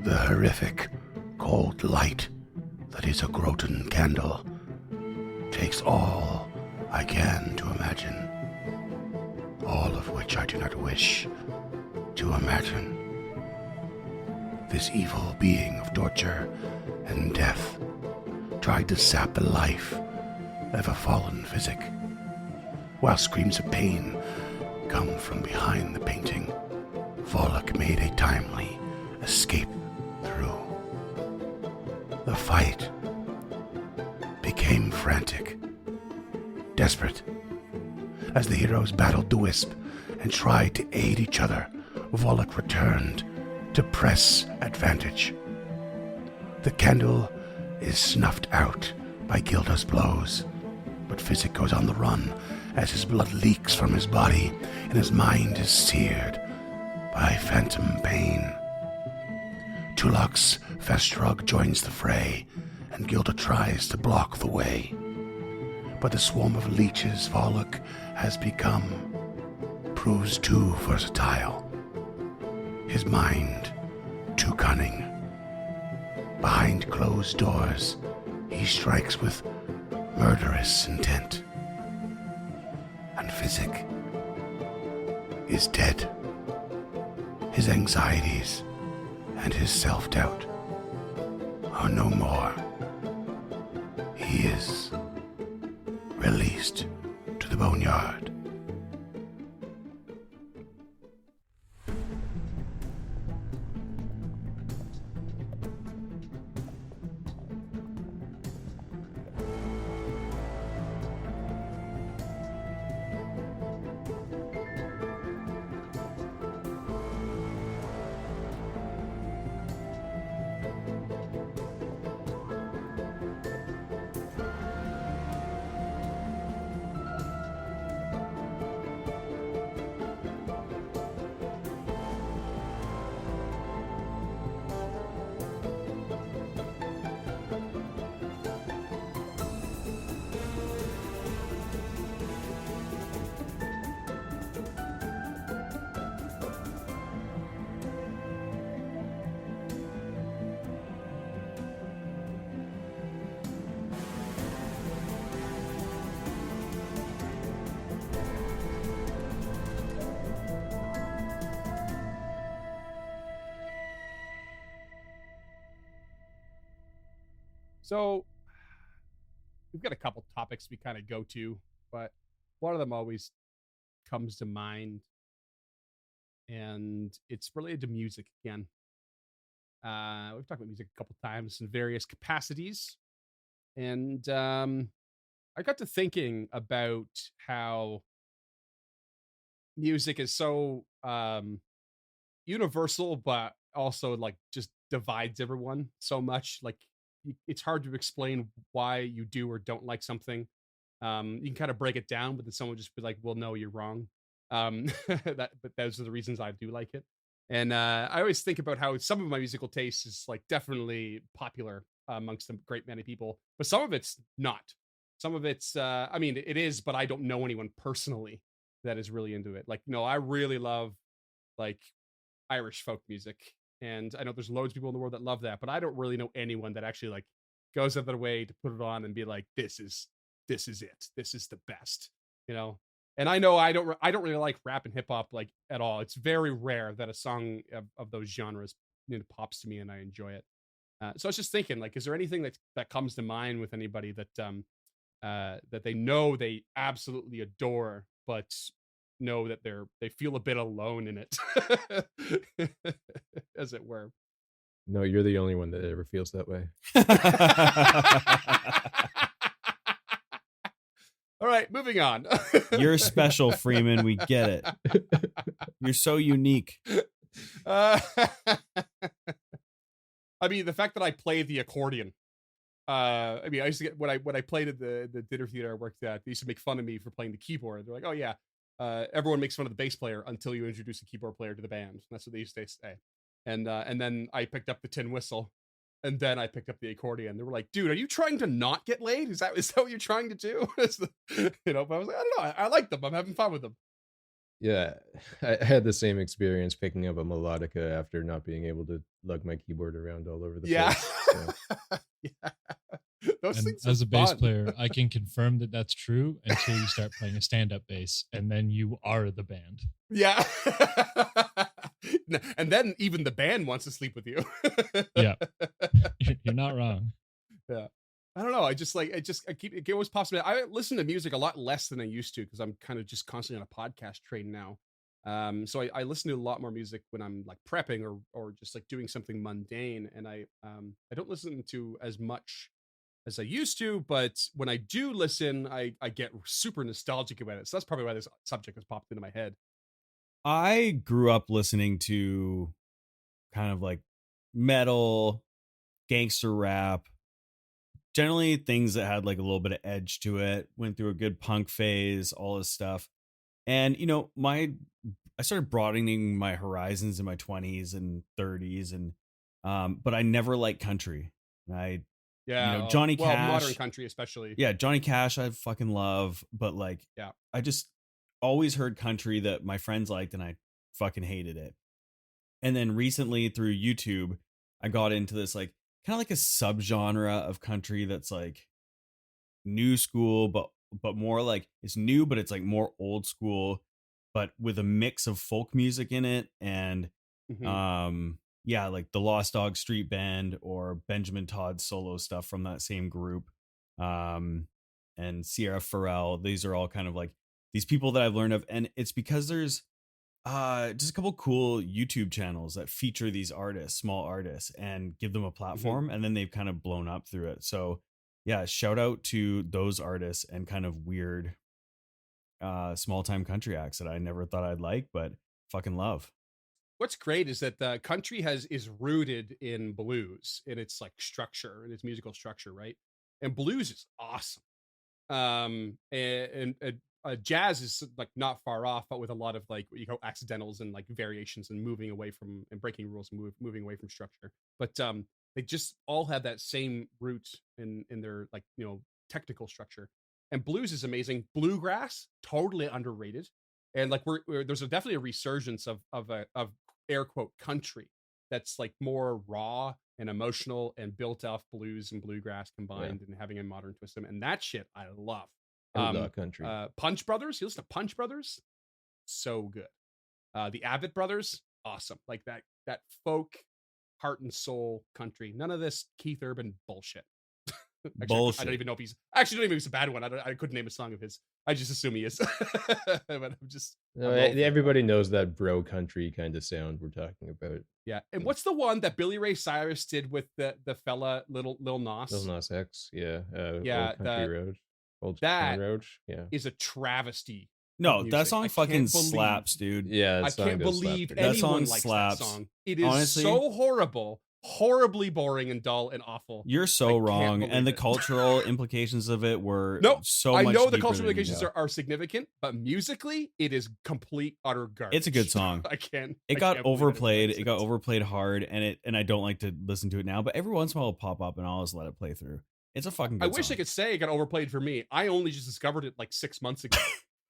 The horrific, cold light that is a Groton candle takes all I can to imagine, all of which I do not wish to imagine. This evil being of torture and death tried to sap the life of a fallen physic, while screams of pain come from behind the painting. Volok made a timely escape through. The fight became frantic, desperate. As the heroes battled the wisp and tried to aid each other, Volok returned to press advantage. The candle is snuffed out by Gilda's blows, but Physic goes on the run as his blood leaks from his body and his mind is seared by phantom pain. Tulok's Festrug joins the fray, and Gilda tries to block the way. But the swarm of leeches Volok has become proves too versatile, his mind too cunning. Behind closed doors, he strikes with murderous intent. And Physic is dead. His anxieties and his self-doubt are no more. He is released to the boneyard. So we've got a couple topics we kind of go to, but one of them always comes to mind, and it's related to music again. We've talked about music a couple times in various capacities, and I got to thinking about how music is so universal, but also like just divides everyone so much. Like it's hard to explain why you do or don't like something. You can kind of break it down, but then someone just be like, "Well, no, you're wrong." But those are the reasons I do like it. And I always think about how some of my musical taste is like definitely popular amongst a great many people, but some of it's not. Some of it's, I mean, it is, but I don't know anyone personally that is really into it. Like, I really love like Irish folk music. And I know there's loads of people in the world that love that, but I don't really know anyone that actually like goes out of their way to put it on and be like, this is it. This is the best, you know? And I know I don't really like rap and hip hop like at all. It's very rare that a song of those genres pops to me and I enjoy it. So I was just thinking, like, is there anything that comes to mind with anybody that that they know they absolutely adore, but know that they feel a bit alone in it, as it were. No, you're the only one that ever feels that way. All right, moving on. You're special, Freeman. We get it. You're so unique. I mean, the fact that I play the accordion. I mean, I used to get when I played at the dinner theater I worked at, they used to make fun of me for playing the keyboard. They're like, "Oh yeah, everyone makes fun of the bass player until you introduce a keyboard player to the band." That's what they used to say. And then I picked up the tin whistle, and then I picked up the accordion. They were like, "Dude, are you trying to not get laid? Is that what you're trying to do?" But I was like, "I don't know. I like them. I'm having fun with them." Yeah, I had the same experience picking up a melodica after not being able to lug my keyboard around all over the Yeah. place. So, Yeah. Those And things are as a bass fun. player, I can confirm that that's true until you start playing a stand-up bass, and then you are the band. Yeah. And then even the band wants to sleep with you. Yeah. You're not wrong. Yeah. I don't know. It always pops me. I listen to music a lot less than I used to because I'm kind of just constantly on a podcast train now. So I listen to a lot more music when I'm like prepping or just like doing something mundane. And I don't listen to as much as I used to, but when I do listen, I get super nostalgic about it. So that's probably why this subject has popped into my head. I grew up listening to kind of like metal, gangster rap, generally things that had like a little bit of edge to it. Went through a good punk phase, all this stuff. And I started broadening my horizons in my 20s and 30s, and but I never liked country. I Yeah. Johnny well, Cash, modern country, especially. yeah, Johnny Cash I fucking love, but like Yeah. I just always heard country that my friends liked and I fucking hated it. And then recently through YouTube, I got into this like kind of like a subgenre of country that's like new school, but more like it's new, but it's like more old school, but with a mix of folk music in it. And Mhm. yeah, like the Lost Dog Street Band or Benjamin Todd's solo stuff from that same group. And Sierra Farrell. These are all kind of like these people that I've learned of, and it's because there's just a couple cool YouTube channels that feature these artists, small artists, and give them a platform, and then they've kind of blown up through it. So yeah, shout out to those artists and kind of weird small time country acts that I never thought I'd like, but fucking love. What's great is that the country is rooted in blues in its like structure and its musical structure, right? And blues is awesome. Jazz is like not far off, but with a lot of like accidentals and like variations and moving away from and breaking rules and moving away from structure. But they just all have that same root in their like technical structure. And blues is amazing. Bluegrass totally underrated. And like there's definitely a resurgence of air quote country that's like more raw and emotional and built off blues and bluegrass combined and having a modern twist to them. And that shit I love. outlaw country. Punch Brothers. You listen to Punch Brothers? So good. The Abbott Brothers, awesome. Like that folk heart and soul country. None of this Keith Urban bullshit. Actually, Bullshit. I don't even know if he's a bad one. I couldn't name a song of his. I just assume he is. But I'm just No, I'm low for it. everybody knows that bro country kind of sound we're talking about. Yeah. And what's the one that Billy Ray Cyrus did with the fella Lil Nas? Lil Nas X, yeah. Yeah, Old Country Road. Old that Country Road, yeah. is a travesty. No, music. that song I fucking can't believe- slaps, dude. Yeah, that I song can't does slap believe pretty That good. anyone song likes slaps. that song. It is Honestly, so horrible, horribly boring and dull and awful. You're I so can't wrong, believe and the it. cultural implications of it were No, so I much know the deeper cultural than you implications know. are significant, but musically, it is complete utter garbage. It's a good song. I can't. It I got can't believe overplayed. anyone It got likes overplayed hard, and I don't like to listen to it now. But every once in a while, it'll pop up, and I'll just let it play through. It's a fucking good I wish song. I could say it got overplayed for me. I only just discovered it like 6 months ago,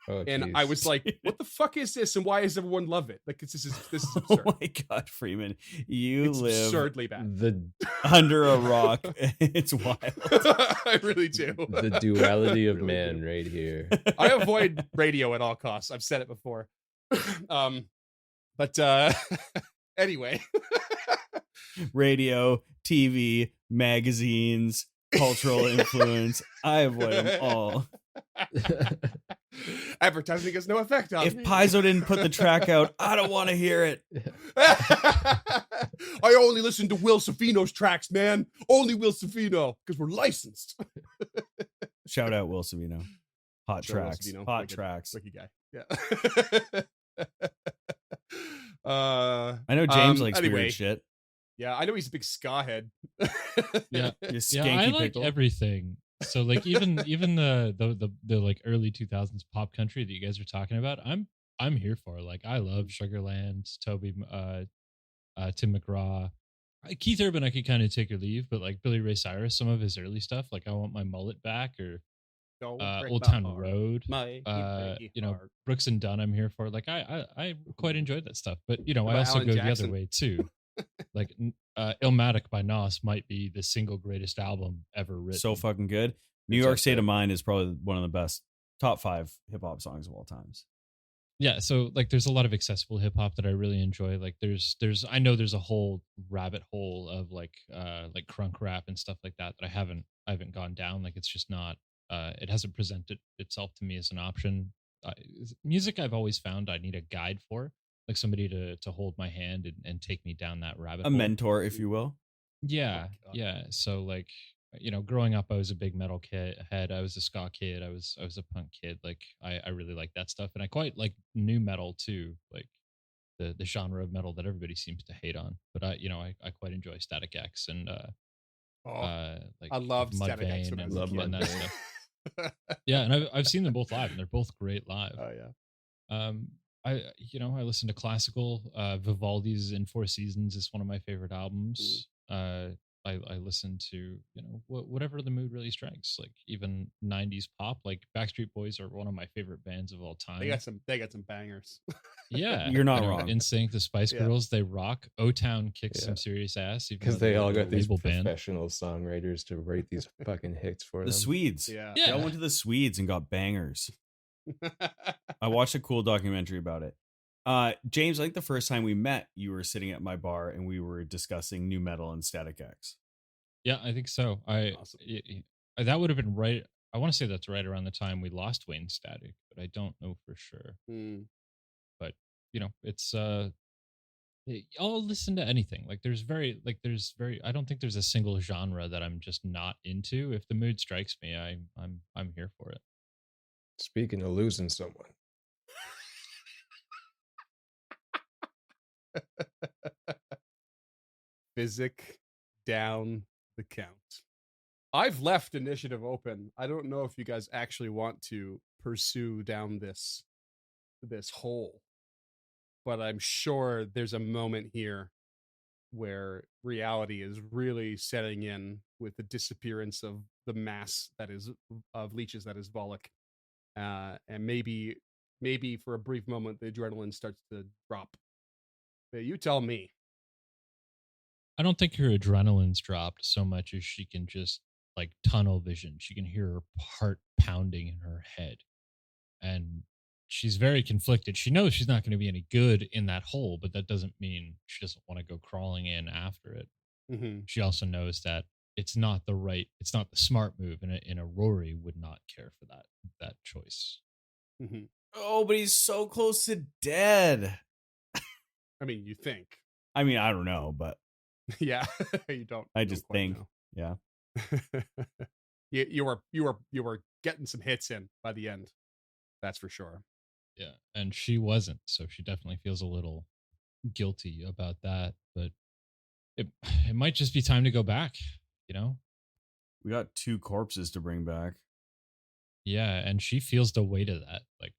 Oh, and jeez. I was like, "What the fuck is this? And why does everyone love it? Like, this is Oh absurd. my god, Freeman, you It's live absurdly bad. the under a rock. It's wild. I really do. the duality of Really man do. right here. I avoid radio at all costs. I've said it before. But anyway, Radio, TV, magazines, cultural influence. I avoid them all. advertising has no effect on If me. Paizo didn't put the track out, I don't want to hear it. I only listen to Will Savino's tracks, man. Only Will Savino, because we're licensed. Shout out Will Savino. Hot Shout out Will tracks. Savino. Hot Wicked. tracks. Wicked guy. Yeah. I know James likes anyway, weird shit. Yeah, I know he's a big ska head. Yeah. You Yeah, skanky I like pickle. everything. So like even the like early 2000s pop country that you guys are talking about, I'm here for. Like I love Sugarland, Toby, Tim McGraw, Keith Urban. I could kind of take or leave, but like Billy Ray Cyrus, some of his early stuff, like I Want My Mullet Back or Don't break Old my Town heart. Road, My heart. Brooks and Dunn. I'm here for. Like I quite enjoyed that stuff, but I about also Alan go the Jackson? other way too. Like Illmatic by Nas might be the single greatest album ever written. So fucking good. New It's York up State there. of Mind is probably one of the best top 5 hip hop songs of all times. Yeah, so like there's a lot of accessible hip hop that I really enjoy. Like there's I know there's a whole rabbit hole of like crunk rap and stuff like that I haven't gone down. Like it's just not it hasn't presented itself to me as an option. Music I've always found I need a guide for, like somebody to hold my hand and take me down that rabbit A hole. mentor, if you will. Yeah, Oh, God. yeah. So like, growing up, I was a big metal head. I was a ska kid. I was a punk kid. Like, I really like that stuff, and I quite like new metal too. Like the genre of metal that everybody seems to hate on. But I quite enjoy Static X and Oh, like I loved Static X Mudvayne when I was and, a Love kid. and that Mudvayne. stuff. Yeah, and I've seen them both live, and they're both great live. Oh yeah. I listen to classical. Vivaldi's In Four Seasons is one of my favorite albums. I listen to whatever the mood really strikes. Like even '90s pop, like Backstreet Boys are one of my favorite bands of all time. They got some bangers. Yeah, You're not wrong. NSYNC, the Spice Yeah. Girls, they rock. O-Town kicks Yeah. some serious ass even Because though they they're all a got these label band. professional songwriters to write these fucking hits for The them. Swedes. Yeah. They all went to the Swedes and got bangers. I watched a cool documentary about it. James, I think the first time we met, you were sitting at my bar and we were discussing new metal and Static X. Yeah, I think so. Awesome. That would have been right. I want to say that's right around the time we lost Wayne Static, but I don't know for sure. Mm. But it's I'll listen to anything. Like there's very I don't think there's a single genre that I'm just not into. If the mood strikes me, I'm here for it. Speaking of losing someone, Physic down the count. I've left initiative open. I don't know if you guys actually want to pursue down this hole, but I'm sure there's a moment here where reality is really setting in with the disappearance of the mass that is of leeches that is Volek, and maybe for a brief moment the adrenaline starts to drop. You tell me. I don't think her adrenaline's dropped so much as she can just like tunnel vision. She can hear her heart pounding in her head. And she's very conflicted. She knows she's not going to be any good in that hole, but that doesn't mean she doesn't want to go crawling in after it. Mm-hmm. She also knows that it's not the smart move, and a Rory would not care for that choice. Mm-hmm. Oh, but he's so close to dead. I mean, you think. I mean, I don't know, but Yeah, you don't. I you just don't quite think, know. yeah. you were getting some hits in by the end. That's for sure. Yeah, and she wasn't, so she definitely feels a little guilty about that. But it might just be time to go back. We got 2 corpses to bring back. Yeah, and she feels the weight of that. Like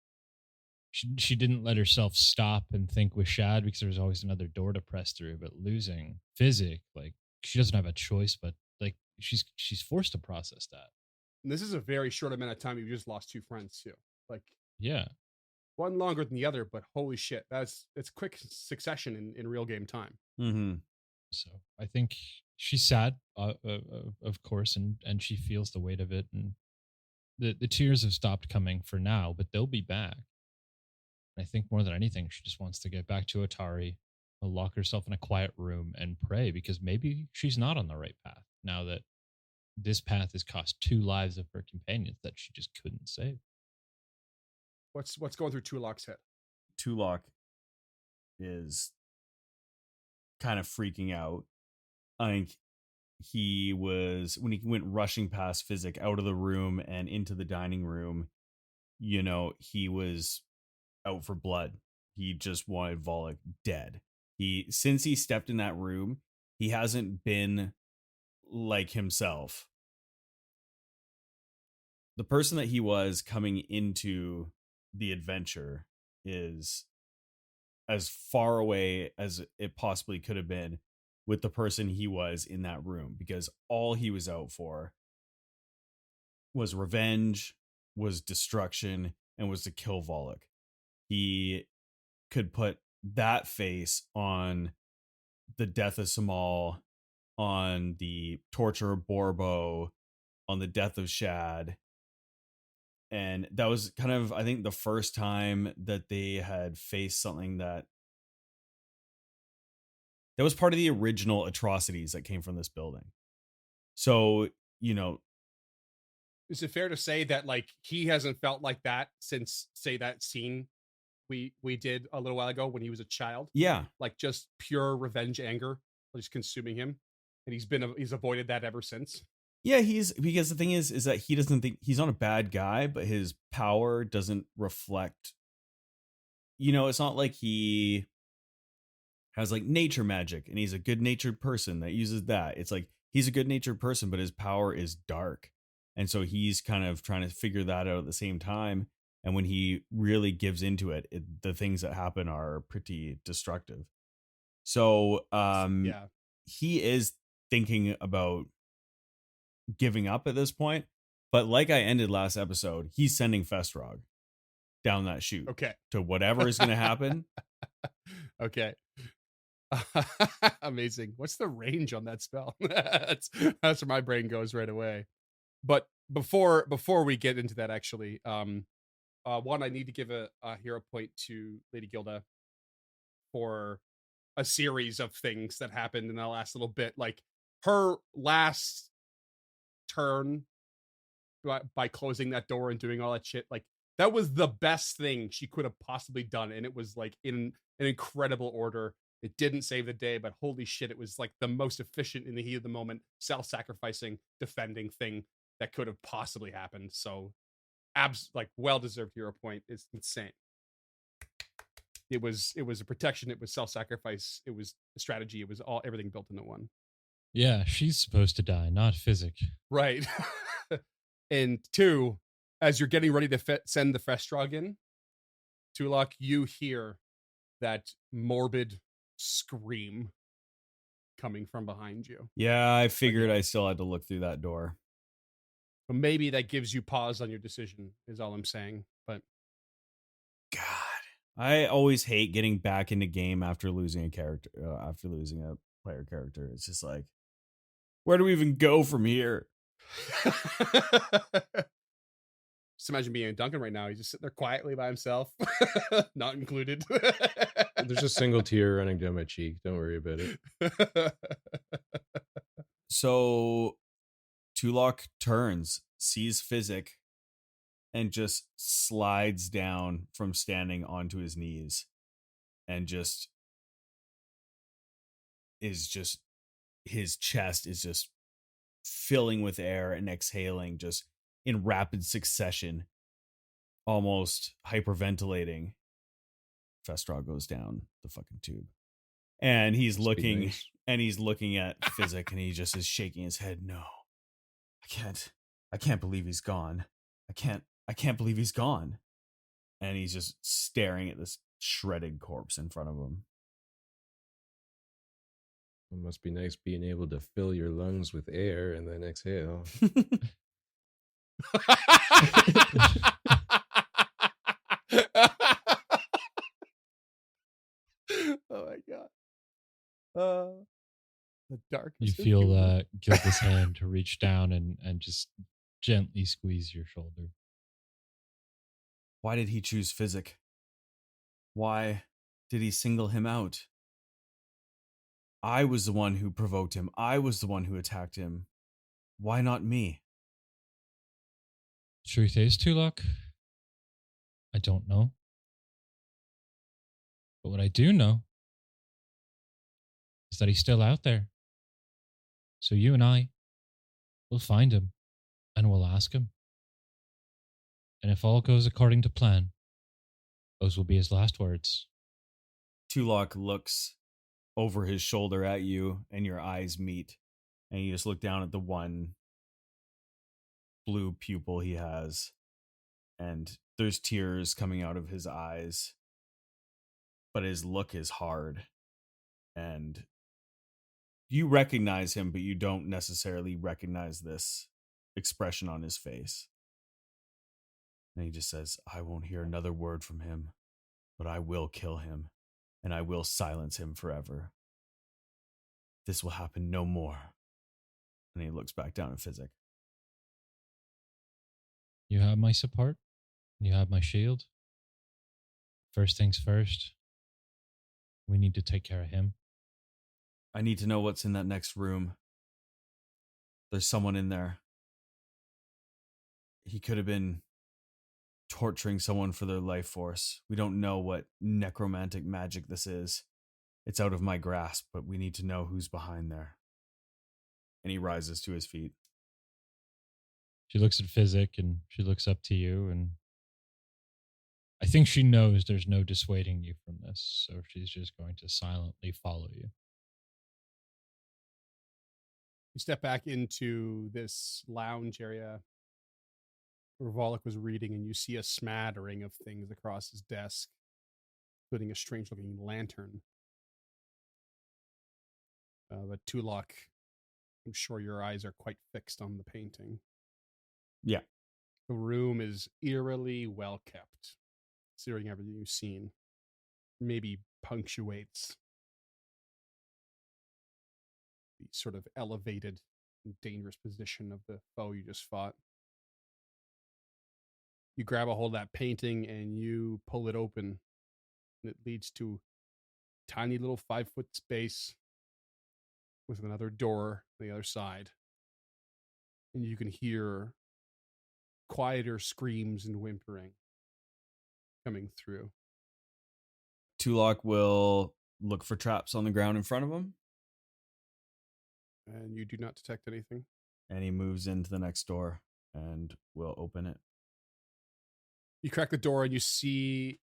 she didn't let herself stop and think with Shad because there was always another door to press through. But losing Physic, like she doesn't have a choice, but like she's forced to process that. And this is a very short amount of time. You just lost 2 friends too. Like Yeah, one longer than the other, but holy shit, it's quick succession in real game time. Mm-hmm. so I think she's sad, of course, and she feels the weight of it, and the tears have stopped coming for now, but they'll be back. And I think more than anything, she just wants to get back to Atari, lock herself in a quiet room and pray, because maybe she's not on the right path now that this path has cost 2 lives of her companions that she just couldn't save. What's going through Tulok's head? Tulok is kind of freaking out. I think he was, when he went rushing past Physic out of the room and into the dining room, he was out for blood. He just wanted Volek dead. Since he stepped in that room, he hasn't been like himself. The person that he was coming into the adventure is as far away as it possibly could have been with the person he was in that room, because all he was out for was revenge was destruction and was to kill Volok. He could put that face on the death of Samal, on the torture of Borbo, on the death of Shad. And that was kind of, I think, the first time that they had faced something that was part of the original atrocities that came from this building. So, you know, Is it fair to say that like he hasn't felt like that since, say, that scene we did a little while ago when he was a child? yeah, Like just pure revenge anger just consuming him, and he's avoided that ever since. yeah, because the thing is that he doesn't think he's not a bad guy, but his power doesn't reflect, it's not like he has like nature magic and he's a good natured person that uses that. It's like he's a good natured person, but his power is dark. And so he's kind of trying to figure that out at the same time. And when he really gives into it, the things that happen are pretty destructive. So Yeah. he is thinking about giving up at this point. But like I ended last episode, he's sending Festrog down that chute. Okay. To whatever is going to happen. Okay. Amazing. What's the range on that spell? That's where my brain goes right away. But before we get into that, actually, one, I need to give a hero point to Lady Gilda for a series of things that happened in the last little bit. Like her last turn by closing that door and doing all that shit, like that was the best thing she could have possibly done, and it was like in an incredible order. It didn't save the day, but holy shit, it was like the most efficient in the heat of the moment, self-sacrificing, defending thing that could have possibly happened. So like well-deserved hero point. It's insane. It was a protection, it was self-sacrifice, it was a strategy, it was everything built into one. Yeah, she's supposed to die, not Physic. Right. And two, as you're getting ready to send the Festrog in, Tulok, you hear that morbid scream coming from behind you. Yeah, I figured I still had to look through that door. But maybe that gives you pause on your decision, is all I'm saying. But God, I always hate getting back into game after losing a character, after losing a player character. It's just like, where do we even go from here? just imagine being in Duncan right now. He's just sitting there quietly by himself, not included. There's a single tear running down my cheek. Don't worry about it. So Tulok turns, sees Physic, and just slides down from standing onto his knees, and his chest is just filling with air and exhaling just in rapid succession, almost hyperventilating. Festrog goes down the fucking tube, and he's looking at Physic, and he just is shaking his head. No, I can't believe he's gone. I can't believe he's gone. And he's just staring at this shredded corpse in front of him. It must be nice being able to fill your lungs with air and then exhale. Oh my god. The darkness. You feel Gilda's hand to reach down and just gently squeeze your shoulder. Why did he choose Physic? Why did he single him out? I was the one who provoked him. I was the one who attacked him. Why not me? Truth is, Tulok, I don't know. But what I do know is that he's still out there. So you and I will find him and we'll ask him. And if all goes according to plan, those will be his last words. Tulok looks over his shoulder at you, and your eyes meet, and you just look down at the one blue pupil he has, and there's tears coming out of his eyes, but his look is hard, and you recognize him, but you don't necessarily recognize this expression on his face. And he just says, I won't hear another word from him, but I will kill him, and I will silence him forever. This will happen no more. And he looks back down at Physic. You have my support. You have my shield. First things first. We need to take care of him. I need to know what's in that next room. There's someone in there. He could have been torturing someone for their life force. We don't know what necromantic magic this is. It's out of my grasp, but we need to know who's behind there. And he rises to his feet. She looks at Physic and she looks up to you, and I think she knows there's no dissuading you from this, so she's just going to silently follow you. You step back into this lounge area where Volok was reading, and you see a smattering of things across his desk, including a strange-looking lantern. But Tulok, I'm sure your eyes are quite fixed on the painting. Yeah. The room is eerily well kept, considering everything you've seen. Maybe punctuates the sort of elevated and dangerous position of the foe you just fought. You grab a hold of that painting and you pull it open, and it leads to a tiny little 5-foot space with another door on the other side. And you can hear quieter screams and whimpering coming through. Tulok will look for traps on the ground in front of him. And you do not detect anything. And he moves into the next door and will open it. You crack the door and you see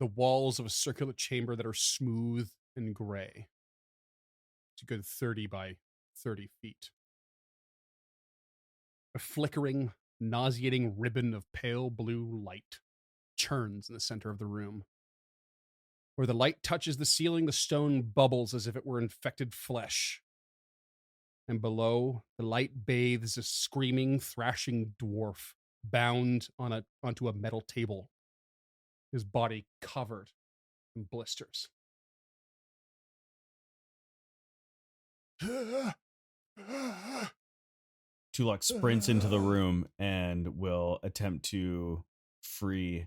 the walls of a circular chamber that are smooth and gray. It's a good 30 by 30 feet. A flickering, nauseating ribbon of pale blue light churns in the center of the room. Where the light touches the ceiling, the stone bubbles as if it were infected flesh. And below, the light bathes a screaming, thrashing dwarf bound onto a metal table, his body covered in blisters. Tulok sprints into the room and will attempt to free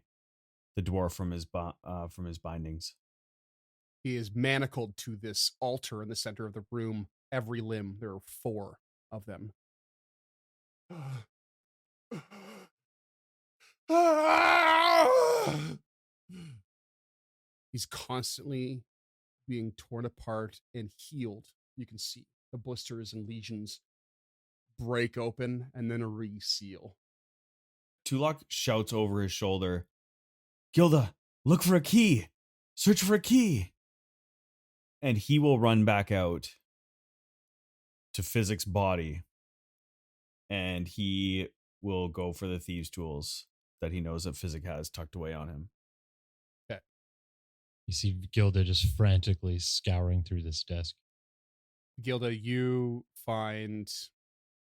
the dwarf from his bindings. He is manacled to this altar in the center of the room. Every limb, there are 4 of them. He's constantly being torn apart and healed. You can see the blisters and lesions break open and then reseal. Tulok shouts over his shoulder, Gilda, look for a key! Search for a key! And he will run back out to Physic's body, and he will go for the thieves' tools that he knows that Physic has tucked away on him. Okay. You see Gilda just frantically scouring through this desk. Gilda, you find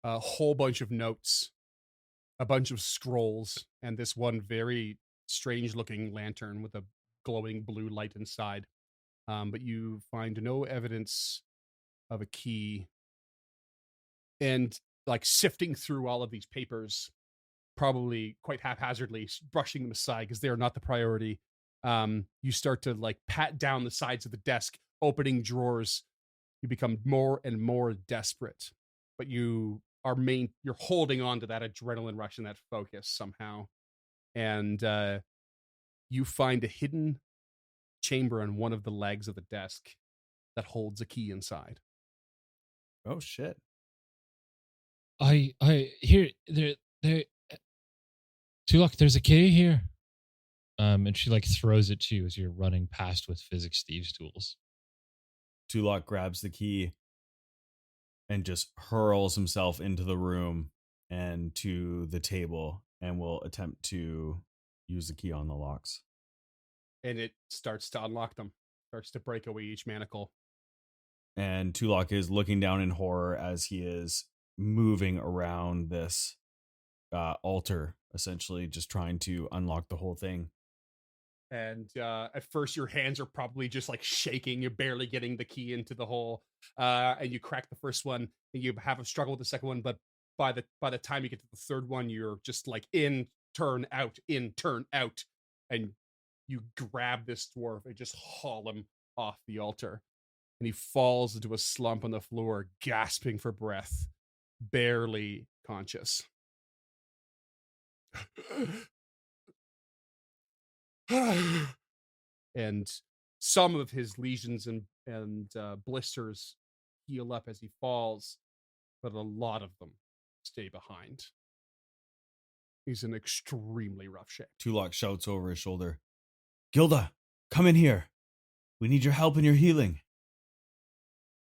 a whole bunch of notes, a bunch of scrolls, and this one very strange-looking lantern with a glowing blue light inside. But you find no evidence of a key. And like sifting through all of these papers, probably quite haphazardly, brushing them aside because they are not the priority. You start to like pat down the sides of the desk, opening drawers. You become more and more desperate, but you're holding on to that adrenaline rush and that focus somehow. And you find a hidden chamber on one of the legs of the desk that holds a key inside. Oh shit. Here Tulok, there's a key here. And she like throws it to you as you're running past with Physics Thieves tools. Tulok grabs the key and just hurls himself into the room and to the table and will attempt to use the key on the locks. And it starts to unlock them, starts to break away each manacle. And Tulok is looking down in horror as he is moving around this altar essentially just trying to unlock the whole thing. And at first your hands are probably just like shaking, you're barely getting the key into the hole, and you crack the first one and you have a struggle with the second one, but by the time you get to the third one, you're just like in, turn out, in, turn out, and you grab this dwarf and just haul him off the altar, and he falls into a slump on the floor, gasping for breath, barely conscious. And some of his lesions and blisters heal up as he falls, but a lot of them stay behind. He's in extremely rough shape. Tulok shouts over his shoulder, Gilda, come in here. We need your help in your healing.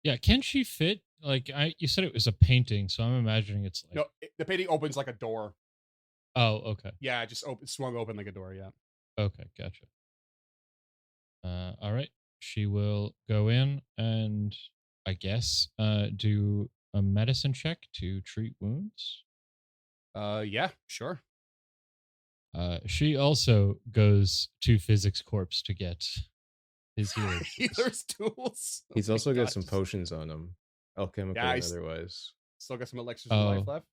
Yeah, can she fit? Like, you said it was a painting, so I'm imagining it's like. No, the painting opens like a door. Oh, okay. Yeah, it just swung open like a door. Yeah. Okay, gotcha. All right. She will go in and I guess do a medicine check to treat wounds. Yeah, sure. She also goes to Physics Corps to get his healer. Healer's tools. Oh He's my also got God, some just- potions on him, alchemical Yeah, and he's- otherwise. Still got some elixirs of life Oh. left.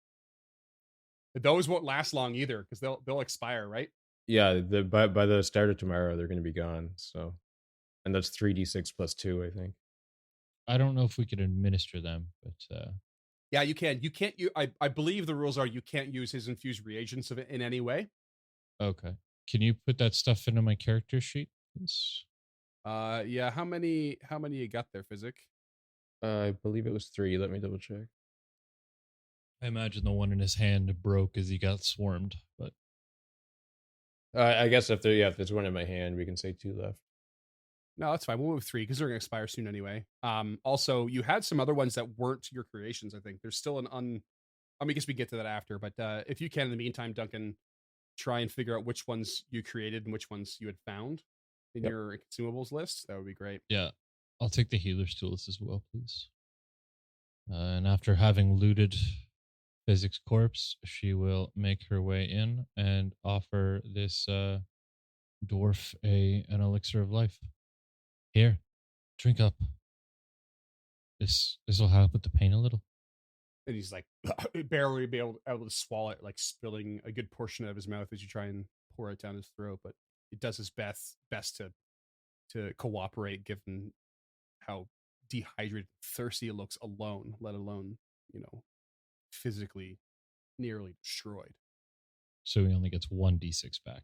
But those won't last long either because they'll expire, right? Yeah, by the start of tomorrow, they're going to be gone. So, and that's 3d6 plus 2, I think. I don't know if we could administer them, but Yeah, you can. You can't. I believe the rules are you can't use his infused reagents of it in any way. okay. Can you put that stuff into my character sheet, please? Yeah. How many you got there, Physic? I believe it was 3. Let me double check. I imagine the one in his hand broke as he got swarmed, but I guess if there's one in my hand, we can say 2 left. No, that's fine. We'll move 3 because they're gonna expire soon anyway. Also, you had some other ones that weren't your creations. I think there's still I mean, I guess we get to that after. But if you can, in the meantime, Duncan, try and figure out which ones you created and which ones you had found in Yep. your consumables list. That would be great. yeah, I'll take the healer's tools as well, please. And after having looted Physics Corpse, she will make her way in and offer this dwarf an elixir of life. Here, drink up. This will help with the pain a little. And he's like barely able to swallow it, like spilling a good portion out of his mouth as you try and pour it down his throat. But he does his best to cooperate, given how dehydrated, thirsty it looks alone, let alone, physically nearly destroyed. So he only gets 1d6 back.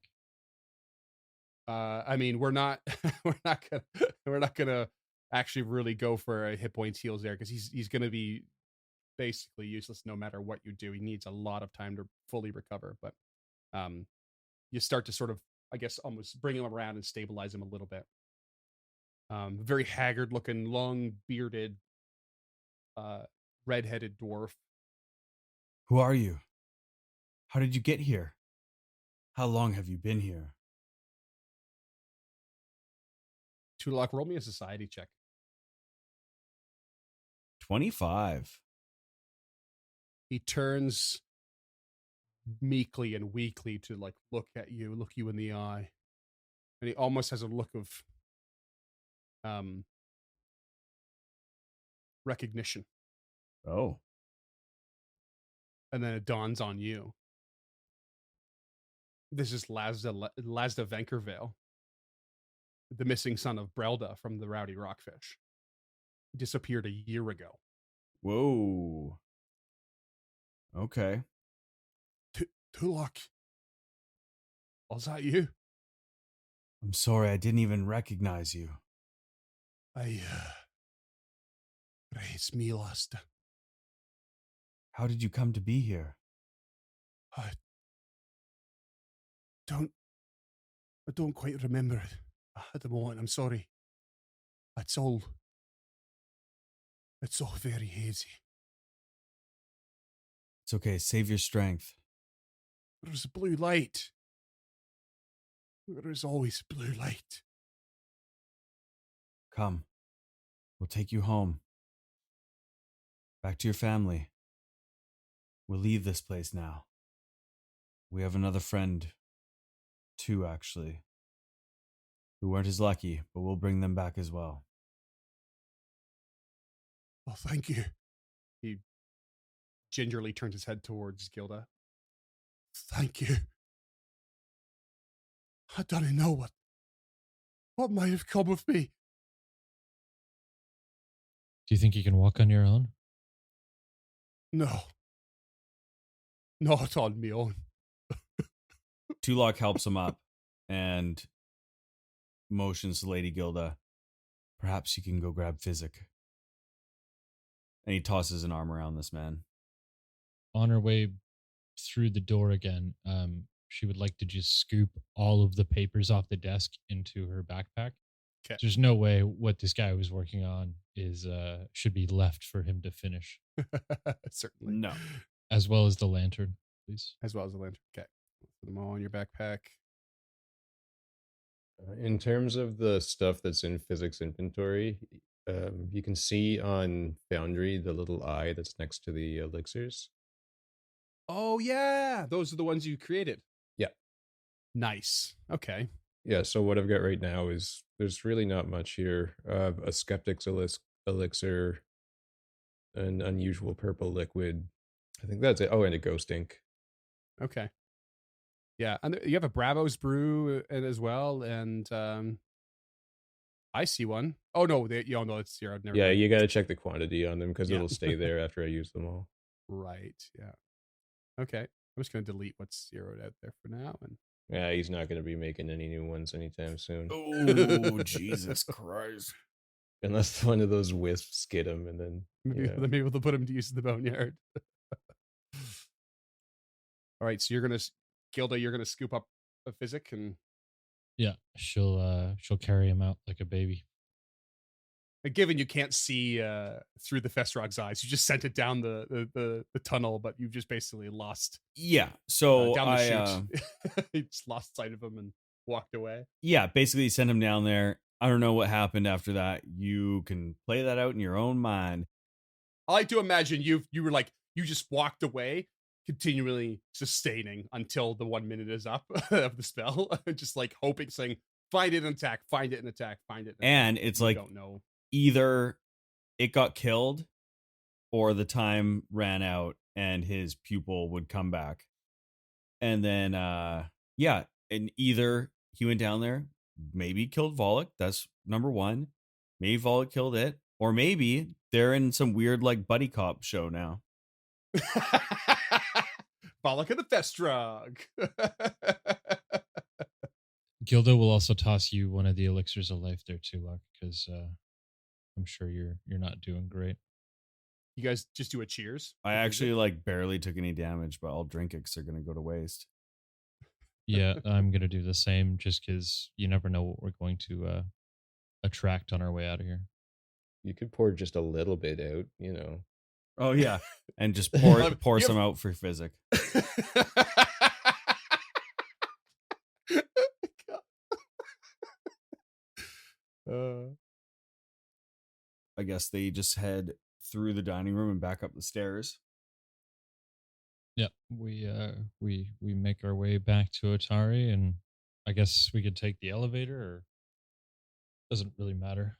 I mean, we're not we're not gonna actually really go for a hit points heals there because he's gonna be basically useless no matter what you do. He needs a lot of time to fully recover. But you start to sort of, I guess, almost bring him around and stabilize him a little bit. Very haggard looking, long bearded, redheaded dwarf. Who are you? How did you get here? How long have you been here? Tulok, roll me a society check. 25. He turns meekly and weakly to like look you in the eye, and he almost has a look of recognition. Oh. And then it dawns on you. This is Lazda Venkervale, the missing son of Brelda from the Rowdy Rockfish. He disappeared a year ago. Whoa. Okay. Tulok, was that you? I'm sorry, I didn't even recognize you. It's me, Lasta. How did you come to be here? I don't quite remember it at the moment. I'm sorry. It's all very hazy. It's okay, save your strength. There's a blue light. There is always blue light. Come. We'll take you home. Back to your family. We'll leave this place now. We have another friend, too, actually, who weren't as lucky, but we'll bring them back as well. Oh, thank you. He gingerly turns his head towards Gilda. Thank you. I don't know what might have come of me. Do you think you can walk on your own? No. Not on me own. Tulok helps him up and motions to Lady Gilda. Perhaps you can go grab Physic. And he tosses an arm around this man. On her way through the door again, she would like to just scoop all of the papers off the desk into her backpack. Okay. There's no way what this guy was working on is should be left for him to finish, Certainly. No. as well as the lantern, please. As well as the lantern. Okay. Put them all in your backpack. In terms of the stuff that's in physics inventory, you can see on Foundry the little eye that's next to the elixirs. Oh, yeah. Those are the ones you created. Yeah. Nice. Okay. Yeah, so what I've got right now is there's really not much here. A skeptic's elixir, an unusual purple liquid. I think that's it. Oh, and a ghost ink. Okay. Yeah. And you have a Bravos brew as well. And I see one. Oh, no. No, it's 0. Never Yeah, mind. you got to check the quantity on them because Yeah. it'll stay there after I use them all. Right. Yeah. Okay. I'm just going to delete what's zeroed out there for now. And Yeah, he's not going to be making any new ones anytime soon. Oh, Jesus Christ. Unless one of those wisps get him and then... maybe we'll put him to use in the boneyard. All right. So Gilda, you're going to scoop up a Physic and Yeah, she'll carry him out like a baby. given you can't see through the Festrog's eyes, you just sent it down the tunnel, but you just basically lost Yeah. So down the chute. You just lost sight of him and walked away. yeah, basically send him down there. I don't know what happened after that. You can play that out in your own mind. I like to imagine you were like, you just walked away, continually sustaining until the 1 minute is up of the spell, just like hoping, saying, find it and attack, find it and attack, find it. And it's you like, don't know. either it got killed or the time ran out and his pupil would come back. And then, yeah, and either he went down there, maybe killed Volok. That's number one. Maybe Volok killed it. Or maybe they're in some weird, like, buddy cop show now. Bollock of the Festrog. Gilda will also toss you one of the elixirs of life there too, Luck, because I'm sure you're not doing great. You guys just do a cheers. I actually, like, barely took any damage, but I'll drink it because they're going to go to waste. Yeah, I'm gonna do the same, just because you never know what we're going to attract on our way out of here. You could pour just a little bit out, you know. Oh, yeah. And just pour You some out for Physic. I guess they just head through the dining room and back up the stairs. Yeah, we make our way back to Otari, and I guess we could take the elevator, or doesn't really matter.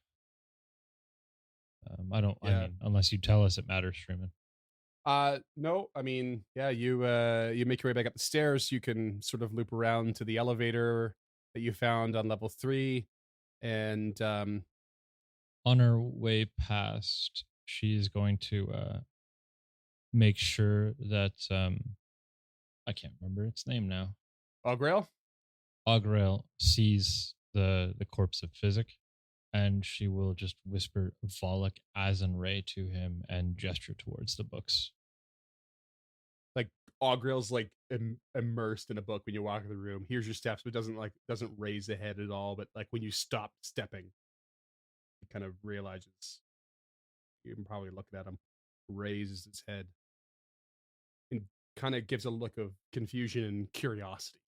I mean, unless you tell us it matters, Freeman. No, I mean, yeah, you make your way back up the stairs. You can sort of loop around to the elevator that you found on level 3, and on her way past, she's going to make sure that I can't remember its name now. Augrail? Augrail sees the corpse of Physic, and she will just whisper Volok as and Ray to him and gesture towards the books. Like Augrail's like immersed in a book when you walk in the room. Here's your steps, but doesn't raise the head at all. But like when you stop stepping, he kind of realizes you can probably look at him, raises his head, and kind of gives a look of confusion and curiosity,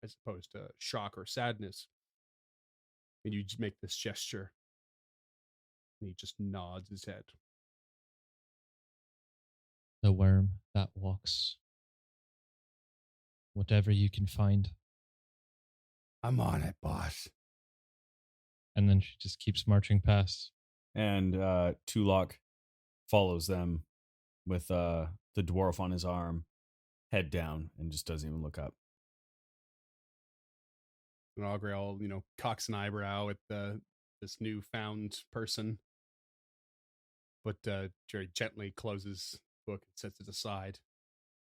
as opposed to shock or sadness. And you just make this gesture, and he just nods his head. The worm that walks whatever you can find. I'm on it, boss. And then she just keeps marching past. And Tulok follows them with the dwarf on his arm, head down, and just doesn't even look up. And Augrel, cocks an eyebrow at this newfound person, but very gently closes the book and sets it aside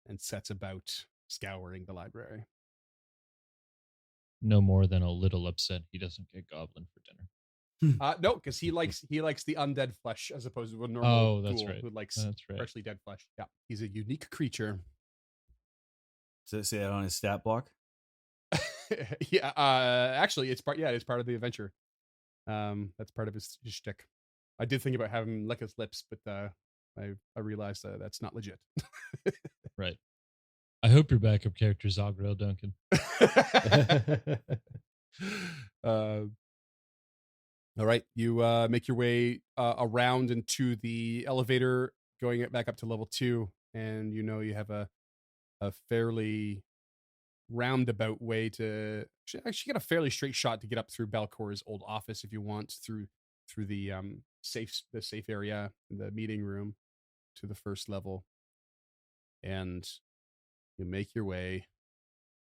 and sets about scouring the library. No more than a little upset he doesn't get goblin for dinner. No, because he likes the undead flesh as opposed to a normal Oh, that's ghoul right. who likes That's right. freshly dead flesh. Yeah, he's a unique creature. Does it say that on his stat block? Yeah, actually, it's part of the adventure. That's part of his shtick. I did think about having him lick his lips, but I realized that's not legit. Right. I hope your backup character is Augrel Duncan. All right, you make your way around into the elevator, going back up to level 2, and you have a fairly roundabout way to actually get a fairly straight shot to get up through Belcor's old office if you want, through the safe area, the meeting room, to the first level, and you make your way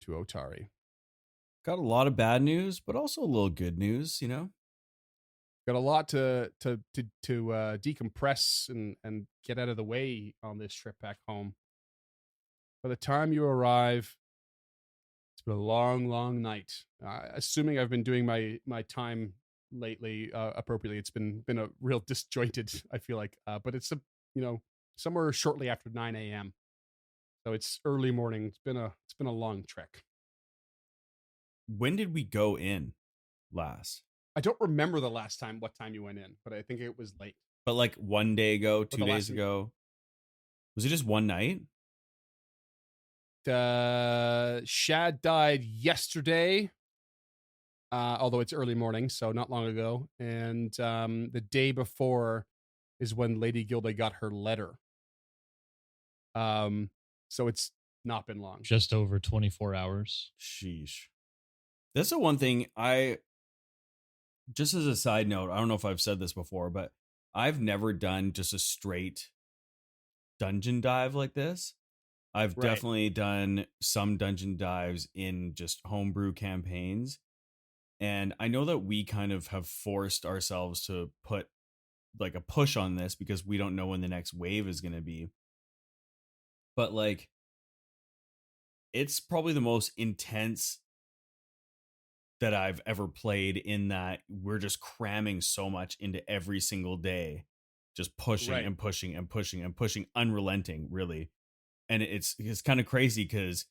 to Otari. Got a lot of bad news, but also a little good news, Got a lot to decompress and get out of the way on this trip back home. By the time you arrive, it's been a long night. Assuming I've been doing my time lately appropriately, it's been a real disjointed, I feel like, but it's somewhere shortly after 9 a.m. So it's early morning. It's been a long trek. When did we go in last? I don't remember what time you went in, but I think it was late. But like 1 day ago, But 2 days ago. Was it just one night? Shad died yesterday, although it's early morning, so not long ago. And the day before is when Lady Gilda got her letter. So it's not been long. Just over 24 hours. Sheesh. That's the one thing just as a side note, I don't know if I've said this before, but I've never done just a straight dungeon dive like this. I've definitely done some dungeon dives in just homebrew campaigns. And I know that we kind of have forced ourselves to put like a push on this because we don't know when the next wave is going to be. But like, it's probably the most intense that I've ever played, in that we're just cramming so much into every single day, just pushing and pushing and pushing and pushing, unrelenting, really. And it's kind of crazy because,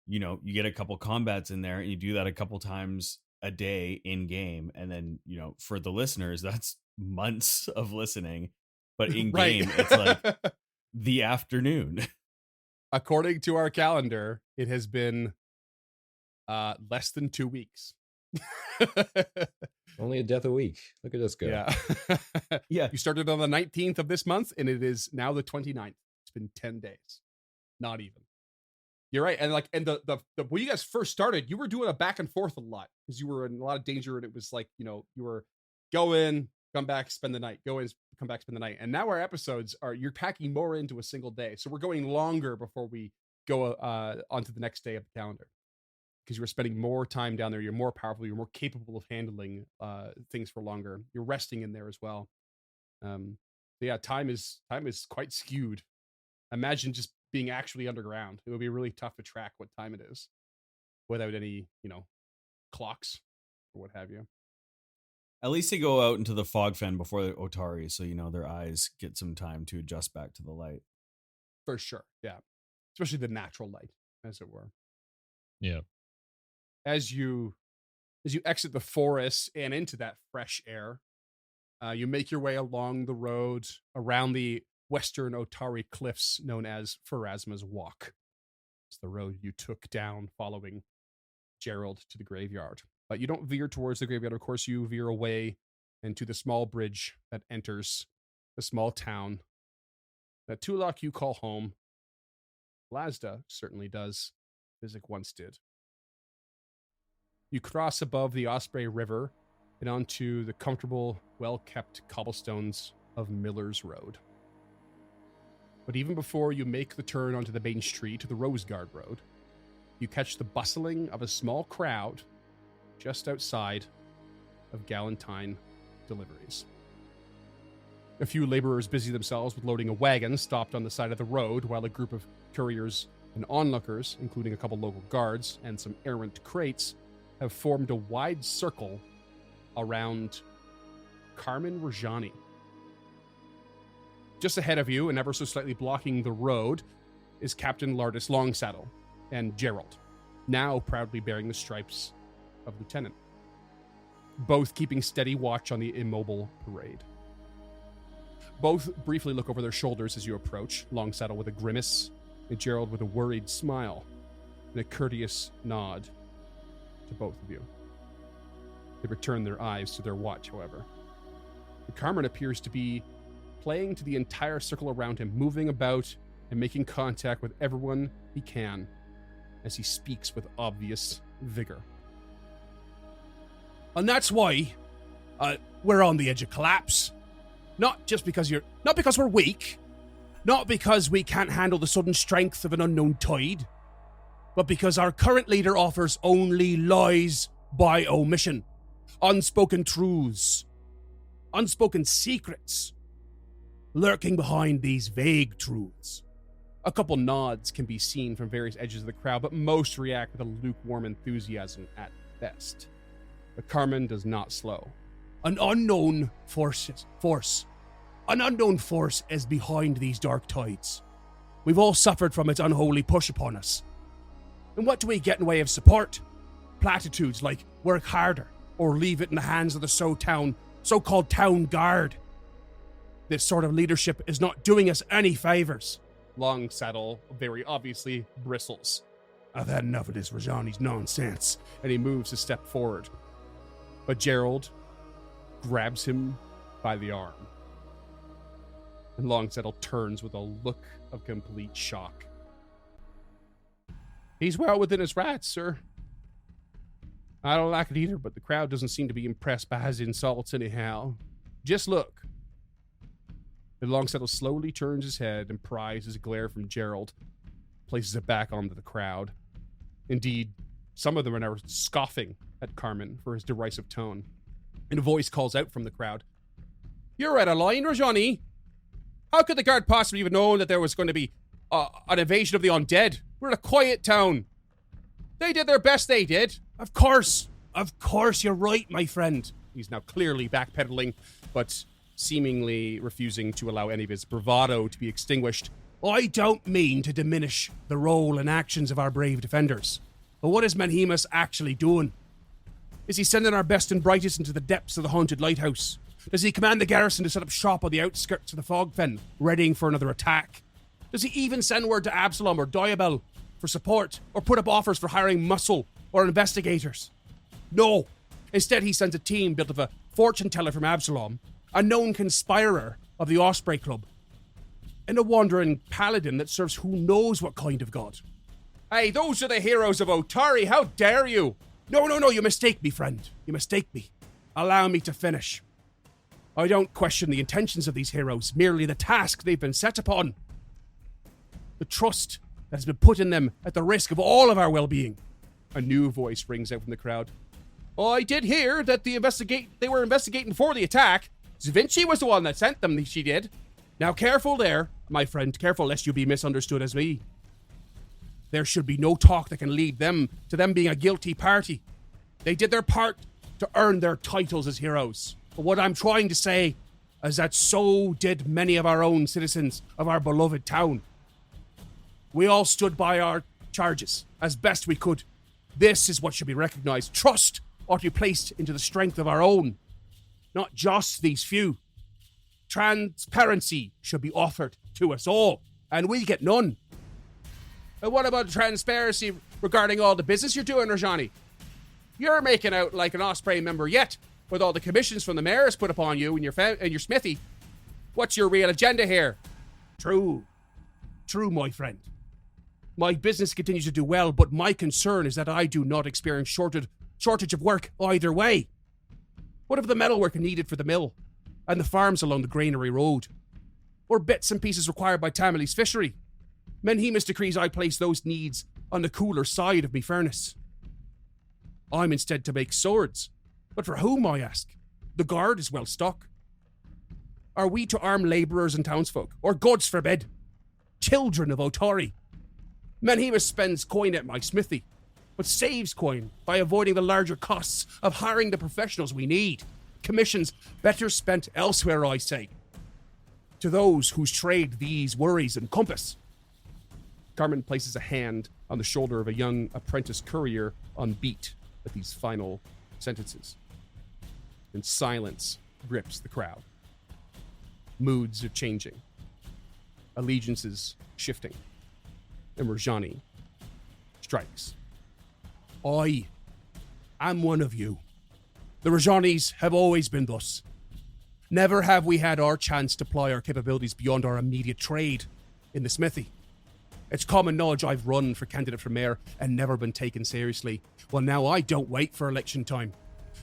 you get a couple combats in there and you do that a couple times a day in game. And then, for the listeners, that's months of listening. But in game, it's like the afternoon. According to our calendar, it has been less than 2 weeks. Only a death a week. Look at us go. Yeah. Yeah. You started on the 19th of this month, and it is now the 29th. It's been 10 days. Not even. You're right. And the when you guys first started, you were doing a back and forth a lot because you were in a lot of danger, and it was like, you were go in, come back, spend the night, go in, come back, spend the night. And now our episodes you're packing more into a single day. So we're going longer before we go onto the next day of the calendar, because you were spending more time down there. You're more powerful. You're more capable of handling things for longer. You're resting in there as well. Yeah, time is quite skewed. Imagine just being actually underground. It would be really tough to track what time it is without any, clocks or what have you. At least they go out into the fog fen before the Otari, so their eyes get some time to adjust back to the light. For sure, yeah. Especially the natural light, as it were. Yeah. As you exit the forest and into that fresh air, you make your way along the road around the western Otari cliffs known as Pharasma's Walk. It's the road you took down following Gerald to the graveyard. But you don't veer towards the graveyard. Of course, you veer away into the small bridge that enters the small town that Tulok you call home. Lazda certainly does Physic once did. You cross above the Osprey River and onto the comfortable, well-kept cobblestones of Miller's Road. But even before you make the turn onto the main street, the Rose Guard Road, you catch the bustling of a small crowd just outside of Galentine Deliveries. A few laborers busy themselves with loading a wagon stopped on the side of the road, while a group of couriers and onlookers, including a couple local guards and some errant crates, have formed a wide circle around Carmen Rajani. Just ahead of you, and ever so slightly blocking the road, is Captain Lardis Longsaddle and Gerald, now proudly bearing the stripes of lieutenant, both keeping steady watch on the immobile parade. Both briefly look over their shoulders as you approach, Longsaddle with a grimace, and Gerald with a worried smile and a courteous nod to both of you. They return their eyes to their watch, however. And Carmen appears to be playing to the entire circle around him, moving about and making contact with everyone he can as he speaks with obvious vigor. And that's why we're on the edge of collapse. Not because we're weak, not because we can't handle the sudden strength of an unknown tide, but because our current leader offers only lies by omission, unspoken truths, unspoken secrets, lurking behind these vague truths. A couple nods can be seen from various edges of the crowd, but most react with a lukewarm enthusiasm at best. But Carmen does not slow. An unknown force is behind these dark tides. We've all suffered from its unholy push upon us. And what do we get in way of support? Platitudes like work harder or leave it in the hands of the so-called town guard. This sort of leadership is not doing us any favors. Longsaddle very obviously bristles. I've had enough of this Rajani's nonsense, and he moves a step forward. But Gerald grabs him by the arm. And Longsaddle turns with a look of complete shock. He's well within his rights, sir. I don't like it either, but the crowd doesn't seem to be impressed by his insults anyhow. Just look. And Longsaddle slowly turns his head and pries his glare from Gerald, places it back onto the crowd. Indeed, some of them are now scoffing at Carmen for his derisive tone. And a voice calls out from the crowd. You're out of line, Rajani. How could the guard possibly have known that there was going to be an invasion of the undead? We're in a quiet town. They did their best, they did. Of course, you're right, my friend. He's now clearly backpedaling, but seemingly refusing to allow any of his bravado to be extinguished. I don't mean to diminish the role and actions of our brave defenders. But what is Menhemus actually doing? Is he sending our best and brightest into the depths of the haunted lighthouse? Does he command the garrison to set up shop on the outskirts of the fog fen, readying for another attack? Does he even send word to Absalom or Diabel for support, or put up offers for hiring muscle or investigators? No. Instead, he sends a team built of a fortune teller from Absalom, a known conspirer of the Osprey Club, and a wandering paladin that serves who knows what kind of god. Hey, those are the heroes of Otari. How dare you? No, you mistake me, friend. You mistake me. Allow me to finish. I don't question the intentions of these heroes, merely the task they've been set upon. The trust that has been put in them at the risk of all of our well-being. A new voice rings out from the crowd. I did hear that they were investigating for the attack. Vinci was the one that sent them, she did. Now careful there, my friend, careful lest you be misunderstood as me. There should be no talk that can lead them to them being a guilty party. They did their part to earn their titles as heroes. But what I'm trying to say is that so did many of our own citizens of our beloved town. We all stood by our charges as best we could. This is what should be recognized. Trust ought to be placed into the strength of our own, not just these few. Transparency should be offered to us all, and we get none. And what about transparency regarding all the business you're doing, Rajani? You're making out like an Osprey member yet, with all the commissions from the mayor's put upon you and your smithy. What's your real agenda here? True, my friend. My business continues to do well, but my concern is that I do not experience shortage of work either way. What of the metalwork needed for the mill and the farms along the granary road? Or bits and pieces required by Tammany's fishery? Menhemus decrees I place those needs on the cooler side of me furnace. I'm instead to make swords, but for whom, I ask? The guard is well stocked. Are we to arm labourers and townsfolk, or gods forbid, children of Otori? Menhemus spends coin at my smithy, but saves coin by avoiding the larger costs of hiring the professionals we need. Commissions better spent elsewhere, I say. To those whose trade these worries encompass. Carmen places a hand on the shoulder of a young apprentice courier on beat at these final sentences. And silence grips the crowd. Moods are changing. Allegiances shifting. And Rajani strikes. I am one of you. The Rajanis have always been thus. Never have we had our chance to ply our capabilities beyond our immediate trade in the smithy. It's common knowledge I've run for candidate for mayor and never been taken seriously. Well, now I don't wait for election time.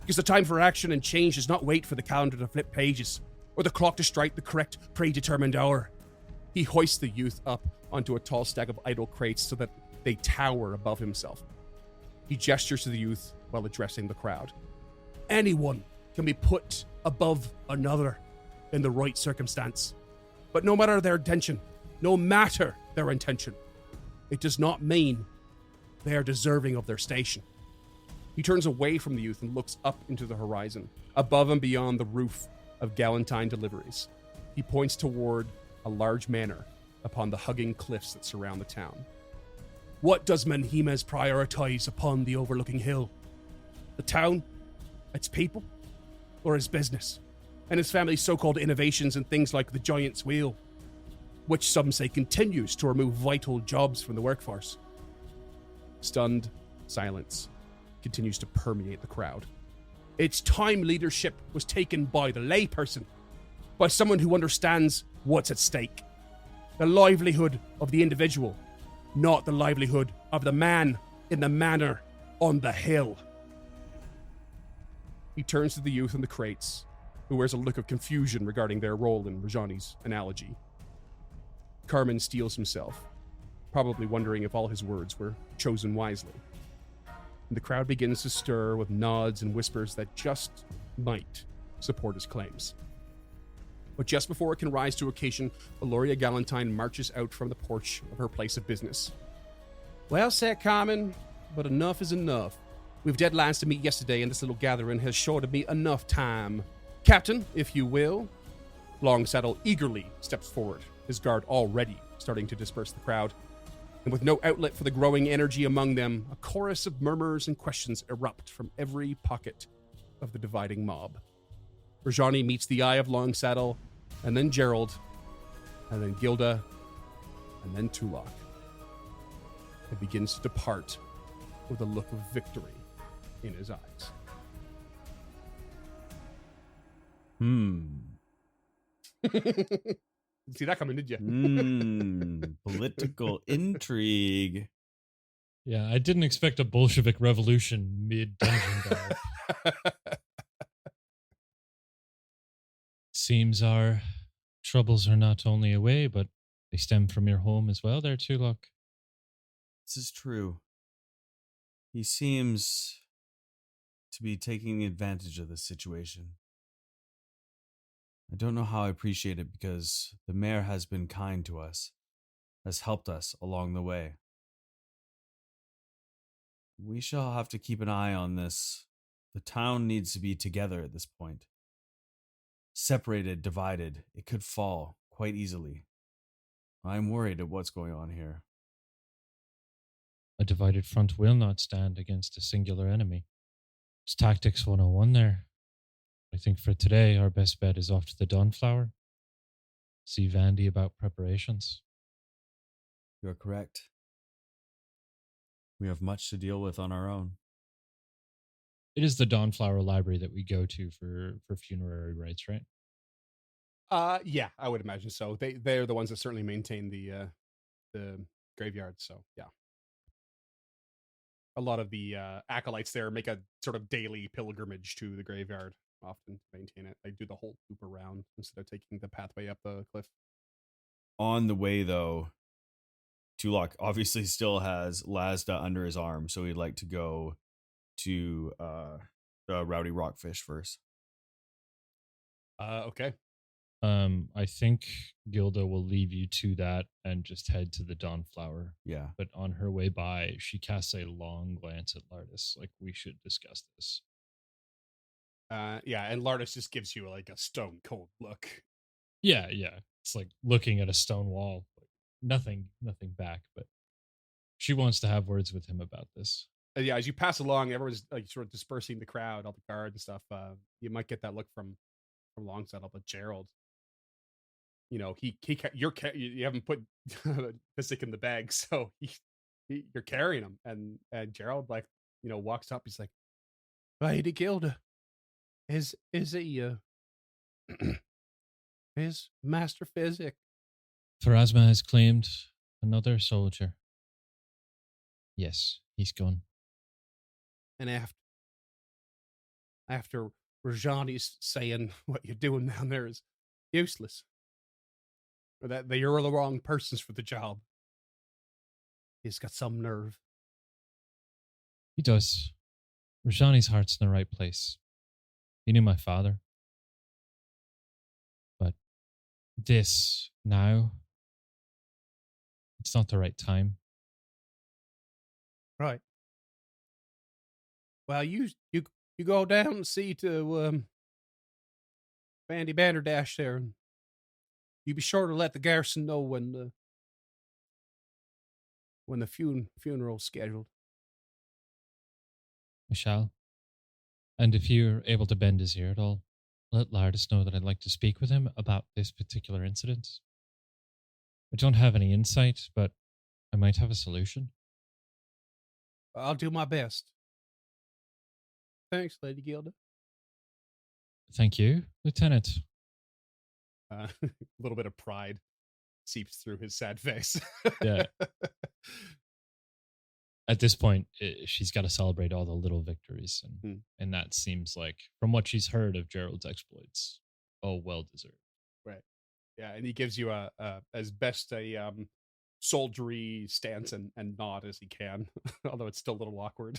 Because the time for action and change does not wait for the calendar to flip pages or the clock to strike the correct predetermined hour. He hoists the youth up onto a tall stack of idle crates so that they tower above himself. He gestures to the youth while addressing the crowd. Anyone can be put above another in the right circumstance. But no matter their intention, it does not mean they are deserving of their station. He turns away from the youth and looks up into the horizon, above and beyond the roof of Galantine deliveries. He points toward a large manor upon the hugging cliffs that surround the town. What does Menhemes prioritize upon the overlooking hill? The town, its people, or his business, and his family's so-called innovations in things like the Giant's Wheel, which some say continues to remove vital jobs from the workforce. Stunned silence continues to permeate the crowd. It's time leadership was taken by the layperson, by someone who understands what's at stake. The livelihood of the individual, not the livelihood of the man in the manor on the hill. He turns to the youth in the crates, who wears a look of confusion regarding their role in Rajani's analogy. Carmen steels himself, probably wondering if all his words were chosen wisely. And the crowd begins to stir with nods and whispers that just might support his claims. But just before it can rise to occasion, Valoria Galantine marches out from the porch of her place of business. Well said, Carmen, but enough is enough. We've deadlines to meet yesterday, and this little gathering has shorted me enough time. Captain, if you will. Longsaddle eagerly steps forward, his guard already starting to disperse the crowd. And with no outlet for the growing energy among them, a chorus of murmurs and questions erupt from every pocket of the dividing mob. Rajani meets the eye of Longsaddle, and then Gerald, and then Gilda, and then Tulok. And begins to depart with a look of victory in his eyes. See that coming, did you? Political intrigue. Yeah, I didn't expect a Bolshevik revolution mid-dungeon dive. Seems our troubles are not only away, but they stem from your home as well there too, look. This is true. He seems to be taking advantage of this situation. I don't know how I appreciate it because the mayor has been kind to us, has helped us along the way. We shall have to keep an eye on this. The town needs to be together at this point. Separated, divided, it could fall quite easily. I'm worried at what's going on here. A divided front will not stand against a singular enemy. It's Tactics 101 there. I think for today, our best bet is off to the Dawnflower. See Vandy about preparations. You're correct. We have much to deal with on our own. It is the Dawnflower Library that we go to for funerary rites, right? Yeah, I would imagine so. They're the ones that certainly maintain the graveyard. So yeah, a lot of the acolytes there make a sort of daily pilgrimage to the graveyard, often to maintain it. They do the whole loop around instead of taking the pathway up the cliff. On the way, though, Tulok obviously still has Lazda under his arm, so he'd like to go to the Rowdy Rockfish first. Okay. I think Gilda will leave you to that and just head to the Dawnflower. Yeah. But on her way by, she casts a long glance at Lardis, like we should discuss this. Yeah, and Lardis just gives you like a stone cold look. Yeah. It's like looking at a stone wall. Like nothing back, but she wants to have words with him about this. Yeah, as you pass along, everyone's like sort of dispersing the crowd, all the guards and stuff. You might get that look from alongside all, but Gerald, you know, you haven't put Pisic in the bag, so you're carrying him, and Gerald, like, you know, walks up. He's like, "Lady Gilda, is he is Master Physic?" Pharasma has claimed another soldier. Yes, he's gone. And after Rajani's saying what you're doing down there is useless, or that you're the wrong persons for the job. He's got some nerve. He does. Rajani's heart's in the right place. He knew my father. But this, now, it's not the right time. Right. Well, you go down and see to Bandy Banderdash there, and you be sure to let the garrison know when the funeral's scheduled. I shall. And if you're able to bend his ear at all, let Lardis know that I'd like to speak with him about this particular incident. I don't have any insight, but I might have a solution. I'll do my best. Thanks, Lady Gilda. Thank you, Lieutenant. A little bit of pride seeps through his sad face. Yeah. At this point, she's got to celebrate all the little victories, and that seems like, from what she's heard of Gerald's exploits, well deserved. Right. Yeah, and he gives you a as best a soldiery stance and nod as he can, although it's still a little awkward.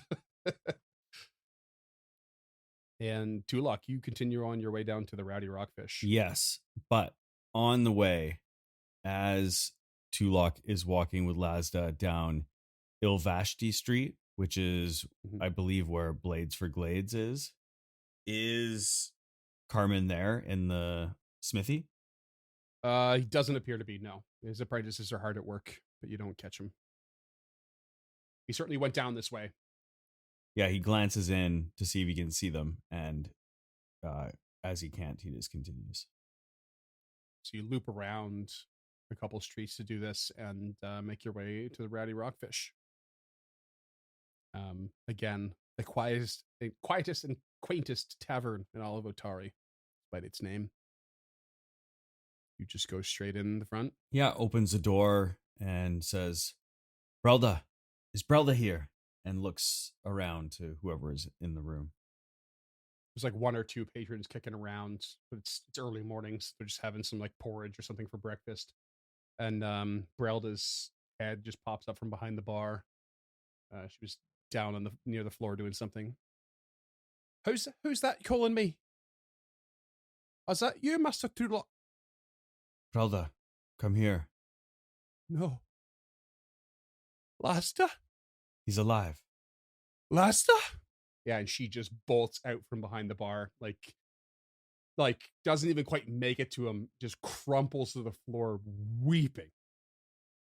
And Tulok, you continue on your way down to the Rowdy Rockfish. Yes, but on the way, as Tulok is walking with Lazda down Ilvashti Street, which is, I believe, where Blades for Glades is Carmen there in the smithy? He doesn't appear to be, no. His apprentices are hard at work, but you don't catch him. He certainly went down this way. Yeah, he glances in to see if he can see them, and as he can't, he just continues. So you loop around a couple streets to do this and make your way to the Rowdy Rockfish. Again, the quietest and quaintest tavern in all of Otari, despite its name. You just go straight in the front. Yeah, opens the door and says, "Brelda, is Brelda here?" And looks around to whoever is in the room. There's like one or two patrons kicking around, but it's early mornings. They're just having some like porridge or something for breakfast. And Brelda's head just pops up from behind the bar. She was down on near the floor doing something. Who's that calling me? Is that you, Master Tulok? Brelda, come here. No. Lasta? He's alive. Lasta? Yeah, and she just bolts out from behind the bar, like doesn't even quite make it to him, just crumples to the floor weeping.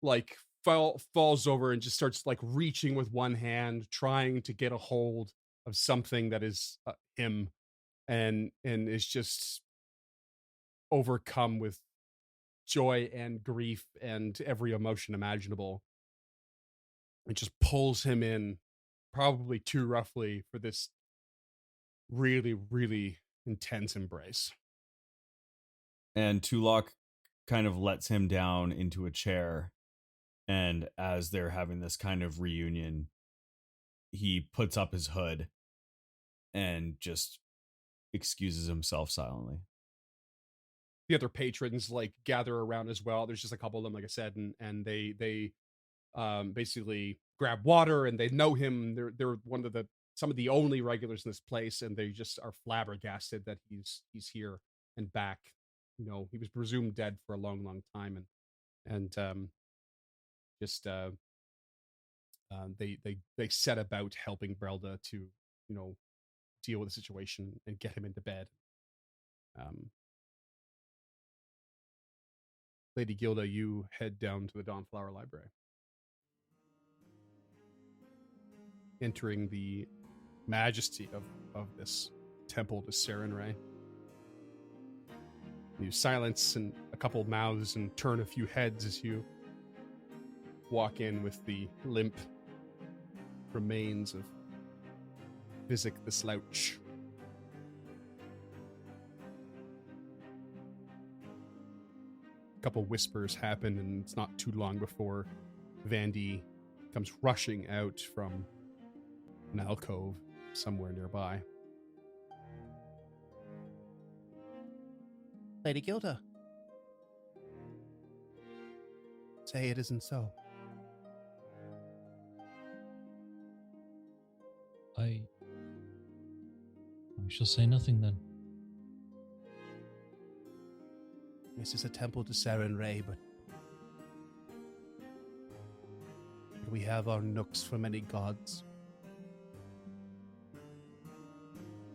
Like falls over and just starts like reaching with one hand, trying to get a hold of something that is him, and is just overcome with joy and grief and every emotion imaginable. It just pulls him in, probably too roughly, for this really, really intense embrace. And Tulok kind of lets him down into a chair And as they're having this kind of reunion, he puts up his hood and just excuses himself silently. The other patrons like gather around as well. There's just a couple of them, like I said, and they basically grab water, and they know him. They're one of some of the only regulars in this place, and they just are flabbergasted that he's here and back. You know, he was presumed dead for a long time, and just they set about helping Brelda to, you know, deal with the situation and get him into bed. Lady Gilda, you head down to the Dawnflower Library. Entering the majesty of this temple to Sarenrae. You silence and a couple mouths and turn a few heads as you walk in with the limp remains of Physic the Slouch. A couple whispers happen, and it's not too long before Vandy comes rushing out from an alcove somewhere nearby. Lady Gilda. Say it isn't so. I shall say nothing then. This is a temple to Sarenrae, but we have our nooks for many gods.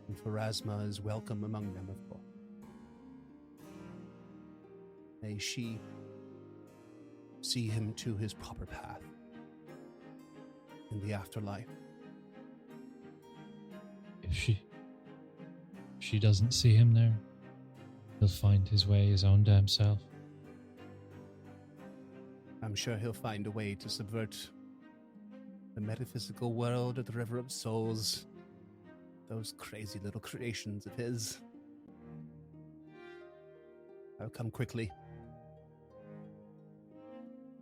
And Pharasma is welcome among them, of course. May she see him to his proper path in the afterlife. If she doesn't see him there, he'll find his way his own damn self. I'm sure he'll find a way to subvert the metaphysical world of the River of Souls. Those crazy little creations of his. I'll come quickly.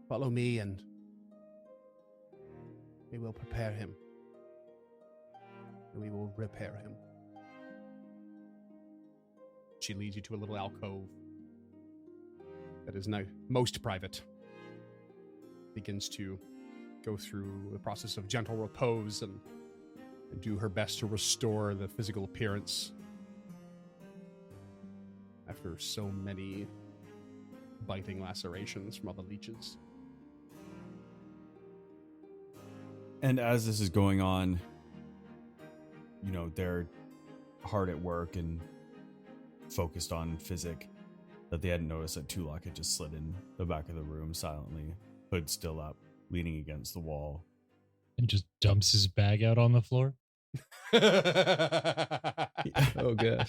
Follow me and we will prepare him. And we will repair him. She leads you to a little alcove that is now most private. Begins to go through the process of gentle repose and do her best to restore the physical appearance after so many biting lacerations from all the leeches. And as this is going on, you know, they're hard at work and focused on physic, that they hadn't noticed that Tulak had just slid in the back of the room silently, hood still up, leaning against the wall. And just dumps his bag out on the floor. Oh god.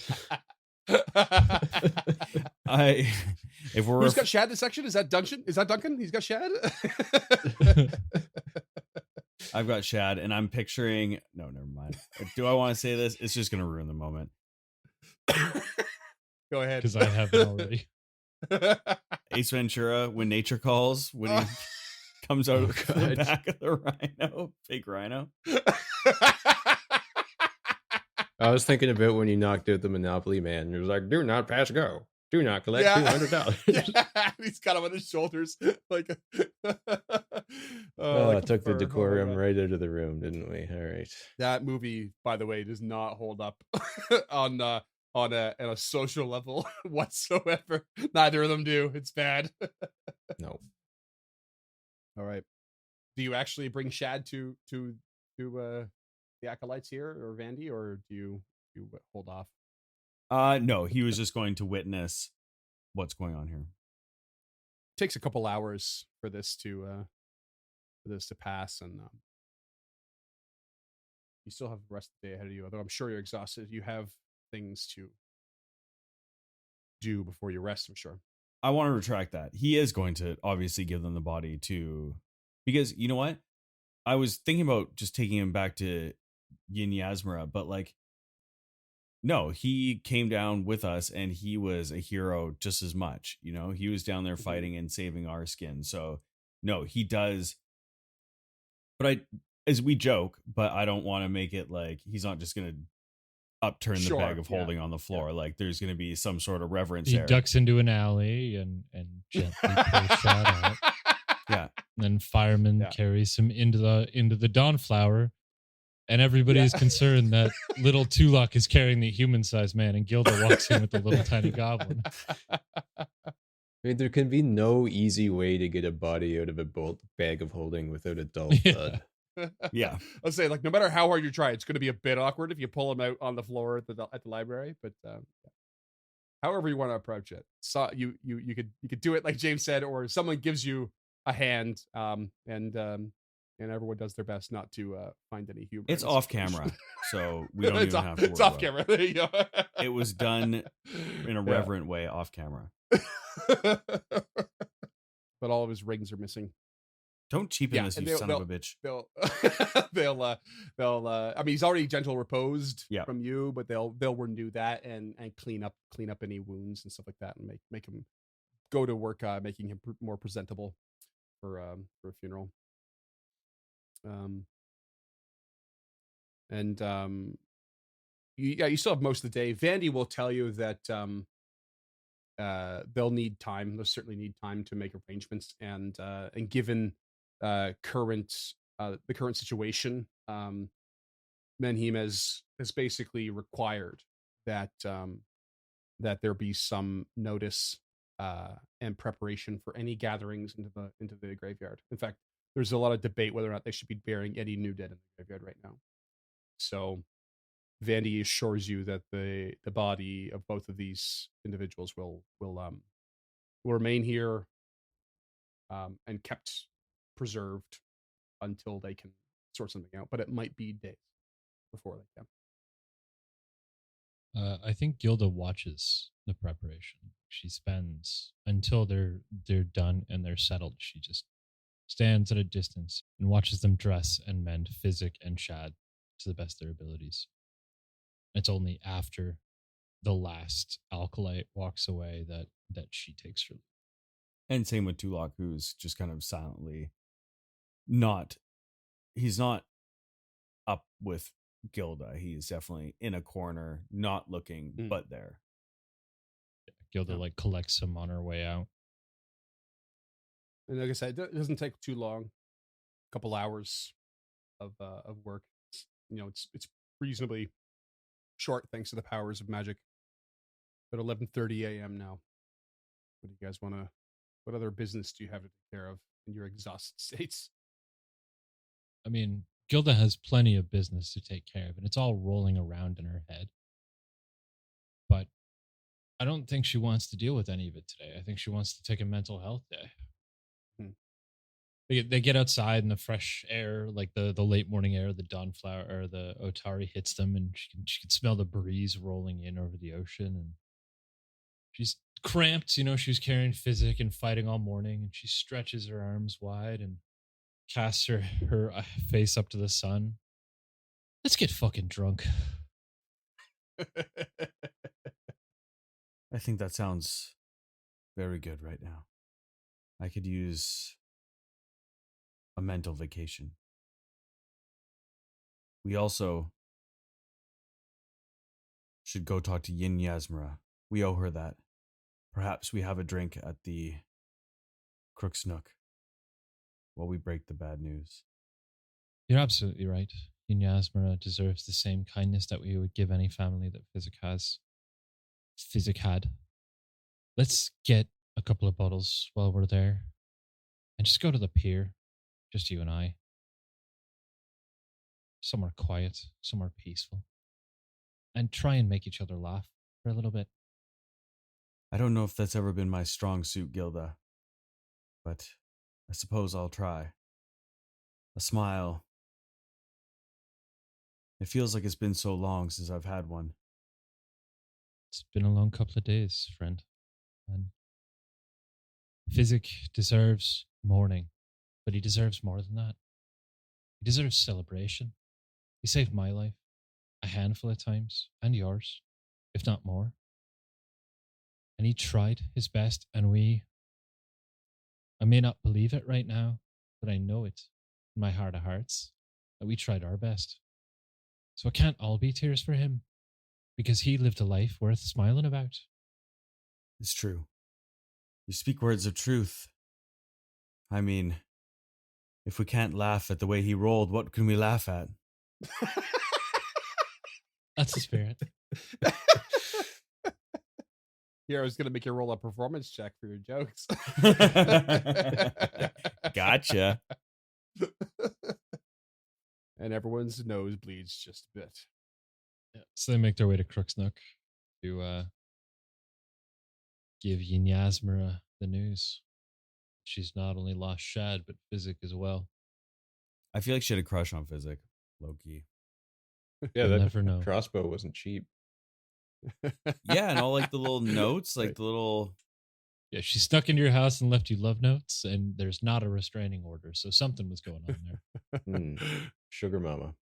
Who's got Shad this section? Is that Duncan? He's got Shad? I've got Shad, and I'm picturing... No, never mind. Do I want to say this? It's just going to ruin the moment. Go ahead. Because I haven't already. Ace Ventura, when nature calls, when he comes out of the back of the rhino, fake rhino. I was thinking about when you knocked out the Monopoly man. He was like, "Do not pass go. Do not collect $200." Yeah. He's got him on his shoulders, like. Like took the decorum right out of the room, didn't we? All right. That movie, by the way, does not hold up on a social level whatsoever. Neither of them do. It's bad. No. All right. Do you actually bring Shad to the acolytes here, or Vandy, or do you hold off? No, he was just going to witness what's going on here. Takes a couple hours for this to pass, and you still have the rest of the day ahead of you. Although I'm sure you're exhausted, you have things to do before you rest. I'm sure. I want to retract that. He is going to obviously give them the body to, because you know what? I was thinking about just taking him back to Yin Yasmara, but like, no, he came down with us and he was a hero just as much. You know, he was down there fighting and saving our skin. So no, he does. But as we joke, but I don't want to make it like he's not just going to upturn the bag of holding on the floor. Like there's going to be some sort of reverence He there. ducks into an alley and gently pulls shot out. Yeah. And then fireman carries him into the dawnflower, and everybody is concerned that little Tulok is carrying the human-sized man, and Gilda walks in with the little tiny goblin. I mean, there can be no easy way to get a body out of a bag of holding without a dull thud. Yeah. I'll say, like, no matter how hard you try, it's going to be a bit awkward if you pull him out on the floor at the library. But however you want to approach it, so you could do it like James said, or someone gives you a hand, and everyone does their best not to find any humor. It's off camera, so we don't even have to worry It's off about camera. There you go. It was done in a reverent way off camera. But all of his rings are missing. Don't cheapen this, you son of a bitch. They'll I mean, he's already gentle reposed Yeah. from you, but they'll renew that and clean up any wounds and stuff like that, and make him go to work, making him more presentable for a funeral. You still have most of the day. Vandy will tell you that they'll need time. They'll certainly need time to make arrangements, and given the current situation, Menhim has basically required that that there be some notice and preparation for any gatherings into the graveyard. In fact, there's a lot of debate whether or not they should be burying any new dead in the graveyard right now. So Vandy assures you that the body of both of these individuals will remain here and kept preserved until they can sort something out. But it might be days before they can. I think Gilda watches the preparation. She spends until they're done and they're settled. She just stands at a distance and watches them dress and mend Physic and Shad to the best of their abilities. It's only after the last Alkalite walks away that she takes her leave. And same with Tulok, who's just kind of silently he's not up with Gilda. He's definitely in a corner, not looking, but there. Gilda like collects him on her way out. And like I said, it doesn't take too long. A couple hours of work. It's reasonably short thanks to the powers of magic. At 11:30 a.m. now. What do you guys want to? What other business do you have to take care of in your exhausted states? I mean, Gilda has plenty of business to take care of, and it's all rolling around in her head. But I don't think she wants to deal with any of it today. I think she wants to take a mental health day. They get outside in the fresh air, like the late morning air, the dawnflower or the Otari hits them, and she can smell the breeze rolling in over the ocean. And she's cramped, she was carrying Physic and fighting all morning, and she stretches her arms wide and casts her face up to the sun. Let's get fucking drunk. I think that sounds very good right now. I could use a mental vacation. We also should go talk to Yin Yasmara. We owe her that. Perhaps we have a drink at the Crook's Nook while we break the bad news. You're absolutely right. Yin Yasmara deserves the same kindness that we would give any family that Physic had. Let's get a couple of bottles while we're there and just go to the pier. Just you and I. Somewhere quiet, somewhere peaceful. And try and make each other laugh for a little bit. I don't know if that's ever been my strong suit, Gilda, but I suppose I'll try. A smile. It feels like it's been so long since I've had one. It's been a long couple of days, friend. And Physic deserves mourning, but he deserves more than that. He deserves celebration. He saved my life a handful of times, and yours, if not more. And he tried his best, and we I may not believe it right now, but I know it in my heart of hearts that we tried our best. So it can't all be tears for him because he lived a life worth smiling about. It's true. You speak words of truth. I mean, if we can't laugh at the way he rolled, what can we laugh at? That's the spirit. Here, I was going to make you roll a performance check for your jokes. Gotcha. And everyone's nose bleeds just a bit. Yeah. So they make their way to Crooksnook to give Ynyasmera the news. She's not only lost Shad, but Physic as well. I feel like she had a crush on Physic, low key. Yeah, You'll that never know. crossbow wasn't cheap. Yeah, and all like the little notes, like Right. the little. Yeah, she stuck into your house and left you love notes, and there's not a restraining order, so something was going on there. Sugar mama.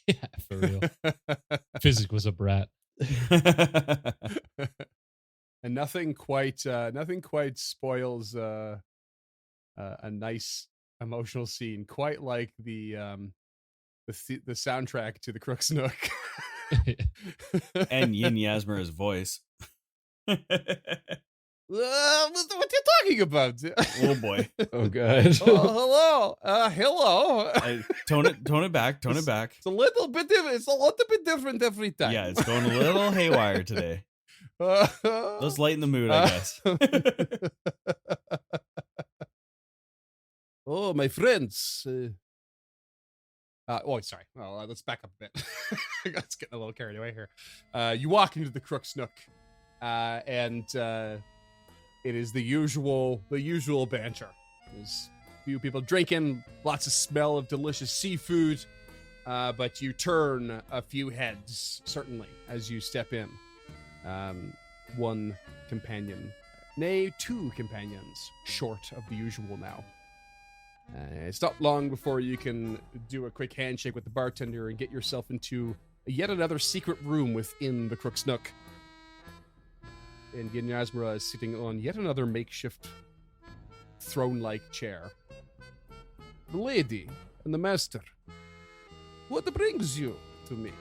Yeah, for real. Physic was a brat. And nothing quite spoils a nice emotional scene quite like the soundtrack to the Crooksnook. And Ynyasmera's voice. What you talking about? Oh boy. Oh god. Oh, hello. Tone it back. Tone it back. It's a little bit different. It's a little bit different every time. Yeah, it's going a little haywire today. Let's lighten the mood, I guess. Oh, my friends. Sorry. Well, let's back up a bit. Let's get a little carried away here. You walk into the Crooksnook, and it is the usual banter. There's a few people drinking, lots of smell of delicious seafood, but you turn a few heads, certainly, as you step in. One companion, nay, two companions, short of the usual now. It's not long before you can do a quick handshake with the bartender and get yourself into yet another secret room within the Crooksnook. And Ynyasmera is sitting on yet another makeshift throne-like chair. The lady and the master, what brings you to me?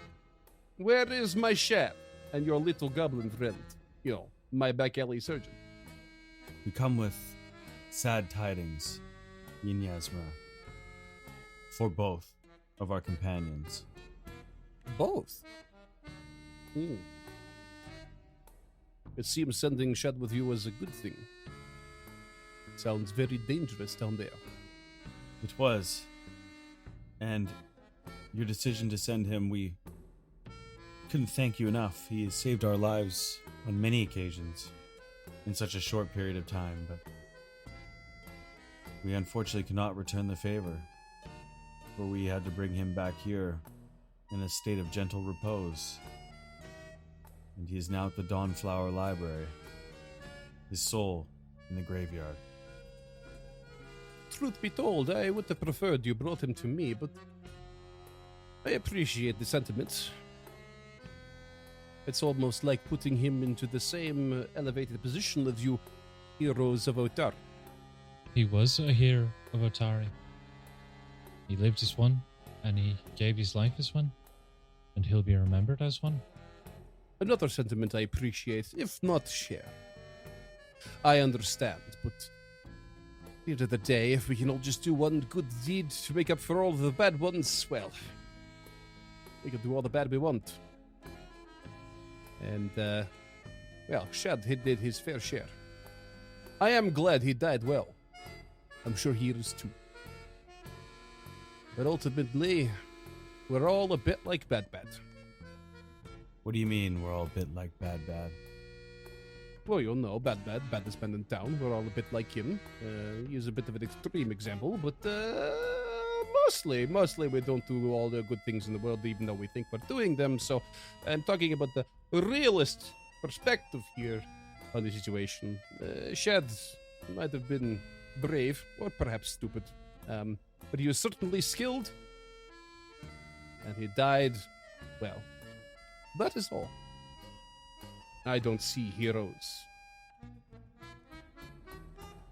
Where is my chef and your little goblin friend? You know, my back alley surgeon. We come with sad tidings, Ynyasmera, for both of our companions. Both? It seems sending Shad with you was a good thing. Sounds very dangerous down there. It was. And your decision to send him, we couldn't thank you enough. He has saved our lives on many occasions in such a short period of time, but we unfortunately cannot return the favor, for we had to bring him back here in a state of gentle repose. And he is now at the Dawnflower Library, his soul in the graveyard. Truth be told, I would have preferred you brought him to me, but I appreciate the sentiment. It's almost like putting him into the same elevated position as you heroes of Otar. He was a hero of Otari. He lived as one, and he gave his life as one, and he'll be remembered as one. Another sentiment I appreciate, if not share. I understand, but at the end of the day, if we can all just do one good deed to make up for all the bad ones, well, we can do all the bad we want. And, Shad, he did his fair share. I am glad he died well. I'm sure he is too. But ultimately, we're all a bit like Bad. What do you mean we're all a bit like Bad? Well, you'll know, Bad is been in town. We're all a bit like him. He's a bit of an extreme example, but mostly we don't do all the good things in the world, even though we think we're doing them. So I'm talking about the realist perspective here on the situation. Shad might have been brave, or perhaps stupid, but he was certainly skilled, and he died, well, that is all. I don't see heroes.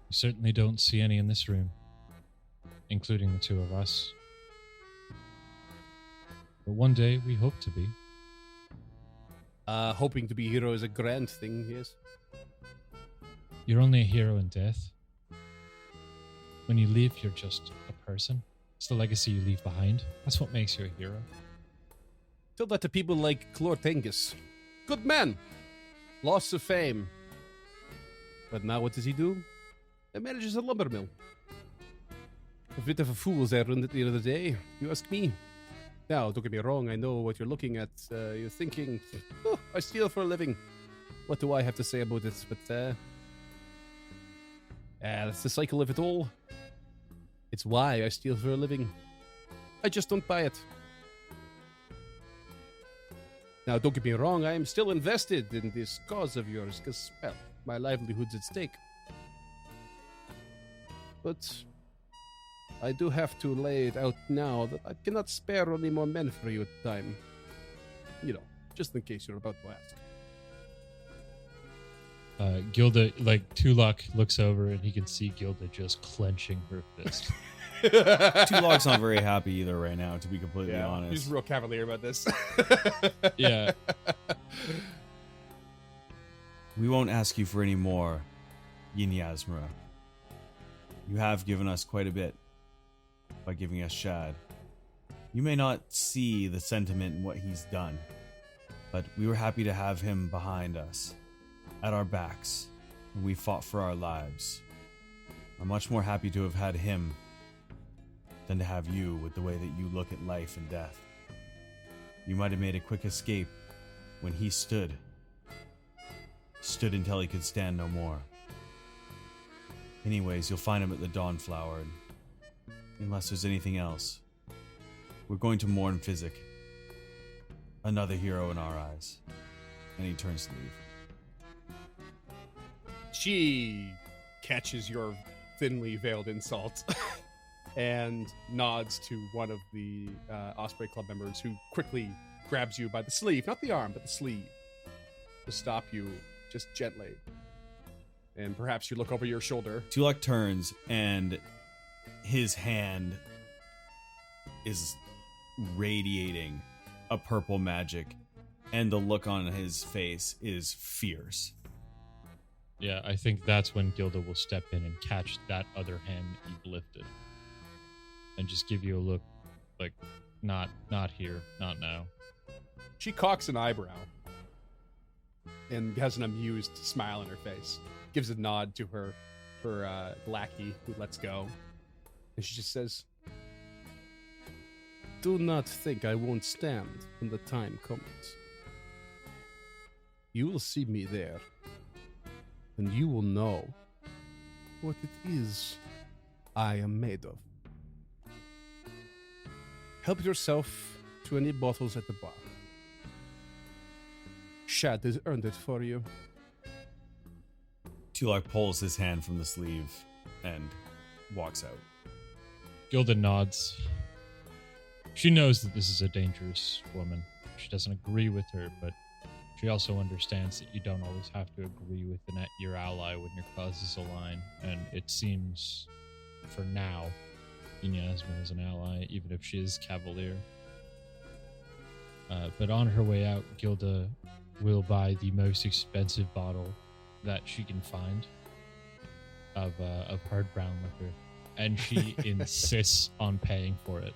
You certainly don't see any in this room, including the two of us. But one day we hope to be. Hoping to be hero is a grand thing, yes. You're only a hero in death. When you leave, you're just a person. It's the legacy you leave behind. That's what makes you a hero. Tell that to people like Clortengus. Good man. Loss of fame. But now what does he do? He manages a lumber mill. A bit of a fool's errand at the end of the day, you ask me. Now, don't get me wrong, I know what you're looking at. You're thinking, oh, I steal for a living. What do I have to say about it? But, that's the cycle of it all. It's why I steal for a living. I just don't buy it. Now, don't get me wrong, I am still invested in this cause of yours, because, well, my livelihood's at stake. But I do have to lay it out now that I cannot spare any more men for you at the time. You know, just in case you're about to ask. Gilda, like, Tulok looks over and he can see Gilda just clenching her fist. Tulok's not very happy either right now, to be completely honest. He's real cavalier about this. Yeah. We won't ask you for any more, Yin Yasmura. You have given us quite a bit by giving us Shad. You may not see the sentiment in what he's done, but we were happy to have him behind us, at our backs, when we fought for our lives. I'm much more happy to have had him than to have you with the way that you look at life and death. You might have made a quick escape when he stood until he could stand no more. Anyways, you'll find him at the Dawnflower, and unless there's anything else, we're going to mourn Physic, another hero in our eyes. And he turns to leave. She catches your thinly veiled insult and nods to one of the Osprey Club members, who quickly grabs you by the sleeve, not the arm, but the sleeve, to stop you just gently. And perhaps you look over your shoulder. Tulok turns, and his hand is radiating a purple magic, and the look on his face is fierce. Yeah, I think that's when Gilda will step in and catch that other hand that you've lifted. And just give you a look like, not here, not now. She cocks an eyebrow and has an amused smile on her face. Gives a nod to her lackey, who lets go. And she just says, "Do not think I won't stand when the time comes. You will see me there, and you will know what it is I am made of. Help yourself to any bottles at the bar. Shad has earned it for you." Tulok pulls his hand from the sleeve and walks out. Gilda nods. She knows that this is a dangerous woman. She doesn't agree with her, but she also understands that you don't always have to agree with your ally when your causes align. And it seems, for now, Yasmin is an ally, even if she is cavalier. But on her way out, Gilda will buy the most expensive bottle that she can find of hard brown liquor, and she insists on paying for it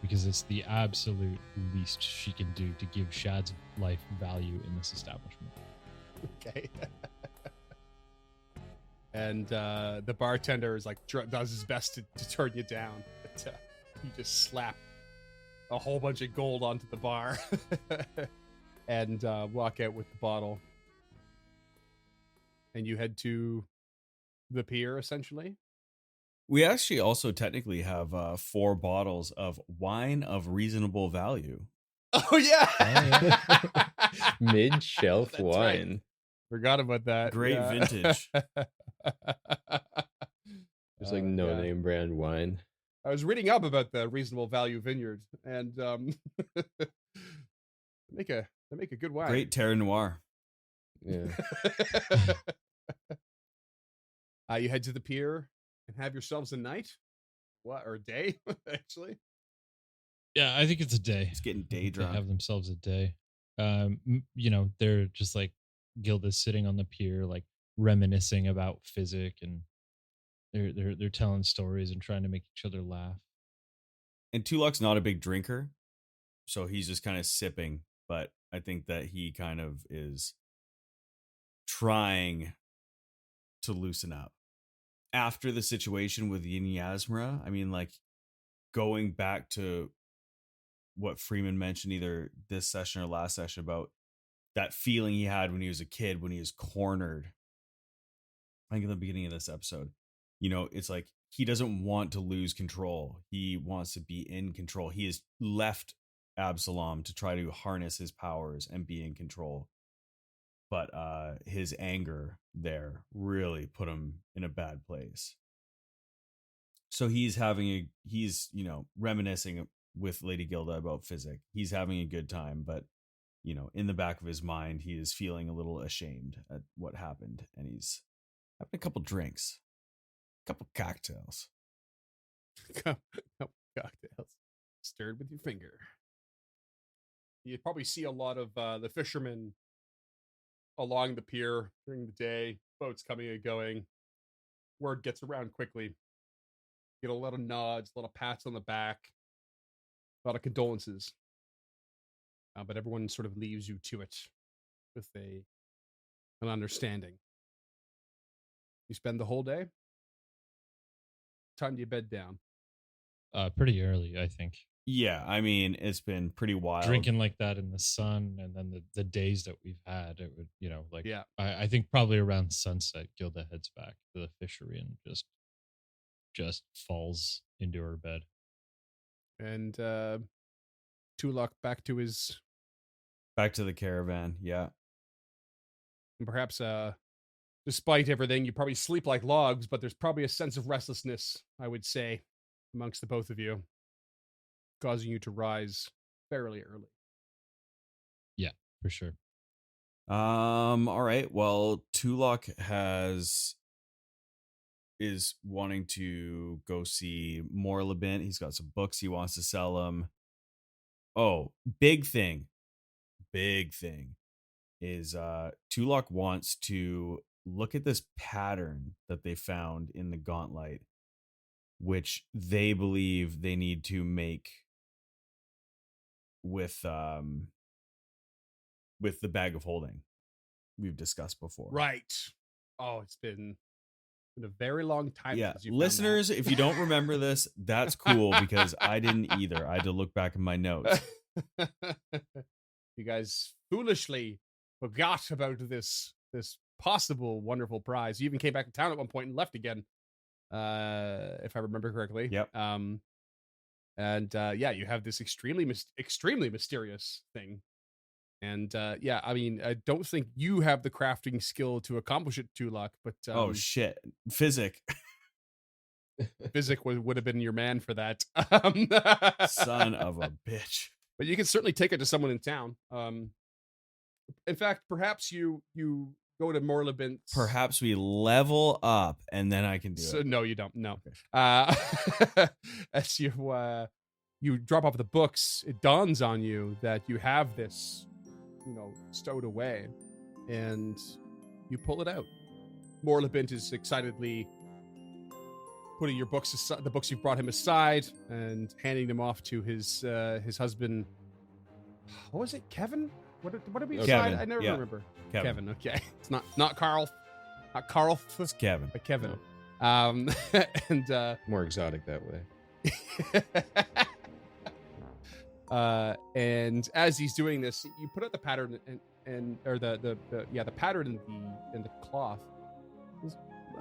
because it's the absolute least she can do to give Shad's life value in this establishment. Okay. And the bartender is like does his best to turn you down, but you just slap a whole bunch of gold onto the bar and walk out with the bottle. And you head to the pier, essentially. We actually also technically have 4 bottles of wine of reasonable value. Oh yeah, Mid-shelf That's wine. right. Forgot about that. Great vintage. There's like no-name brand wine. I was reading up about the reasonable value vineyard, and they make a good wine. Great Terre Noir. Yeah. You head to the pier and have yourselves a night. What, or a day, actually? Yeah, I think it's a day. It's getting I day think they drunk. have themselves a day. They're just like Gilda's sitting on the pier, like reminiscing about physic, and they're telling stories and trying to make each other laugh. And Tulok's not a big drinker, so he's just kind of sipping. But I think that he kind of is trying to loosen up after the situation with Yin Yasmara. I mean, like going back to what Freeman mentioned either this session or last session about that feeling he had when he was a kid, when he was cornered. I think in the beginning of this episode, it's like he doesn't want to lose control. He wants to be in control. He has left Absalom to try to harness his powers and be in control. But his anger there really put him in a bad place. So he's reminiscing with Lady Gilda about physic. He's having a good time, but in the back of his mind, he is feeling a little ashamed at what happened, and he's having a couple drinks, a couple cocktails. Couple cocktails stirred with your finger. You probably see a lot of the fishermen along the pier during the day, boats coming and going. Word gets around quickly. Get a lot of nods, a lot of pats on the back, a lot of condolences. But everyone sort of leaves you to it with an understanding. You spend the whole day. Time do you bed down? Pretty early, I think. Yeah, I mean, it's been pretty wild. Drinking like that in the sun, and then the days that we've had, it would, Yeah. I think probably around sunset, Gilda heads back to the fishery and just falls into her bed. And Tulok back to the caravan. Yeah. and perhaps despite everything, you probably sleep like logs, but there's probably a sense of restlessness, I would say, amongst the both of you, causing you to rise fairly early. Yeah, for sure. All right. Well, Tulok is wanting to go see Morlabint. He's got some books he wants to sell him. Oh, big thing is Tulok wants to look at this pattern that they found in the gauntlet, which they believe they need to make with the bag of holding we've discussed before. Right. Oh, it's been a very long time. Yeah, since you found listeners, that. if you don't remember this, that's cool because I didn't either. I had to look back in my notes. You guys foolishly forgot about this possible wonderful prize. You even came back to town at one point and left again, if I remember correctly. Yep. You have this extremely mysterious thing. And I mean, I don't think you have the crafting skill to accomplish it, Tulok, but Oh shit, Physic. Physic would have been your man for that. Son of a bitch. But you can certainly take it to someone in town. In fact, perhaps you go to Morlabint's. Perhaps we level up and then I can do it. No, you don't. No. Okay. As you drop off the books, it dawns on you that you have this, stowed away, and you pull it out. Morlabint is excitedly putting your books aside, the books you brought him aside, and handing them off to his husband. What was it, Kevin? What did we decide? I never remember. Kevin. Okay, it's not Carl. Not Carl. It's Kevin. But Kevin. No. And More exotic that way. And as he's doing this, you put out the pattern or the pattern in the cloth.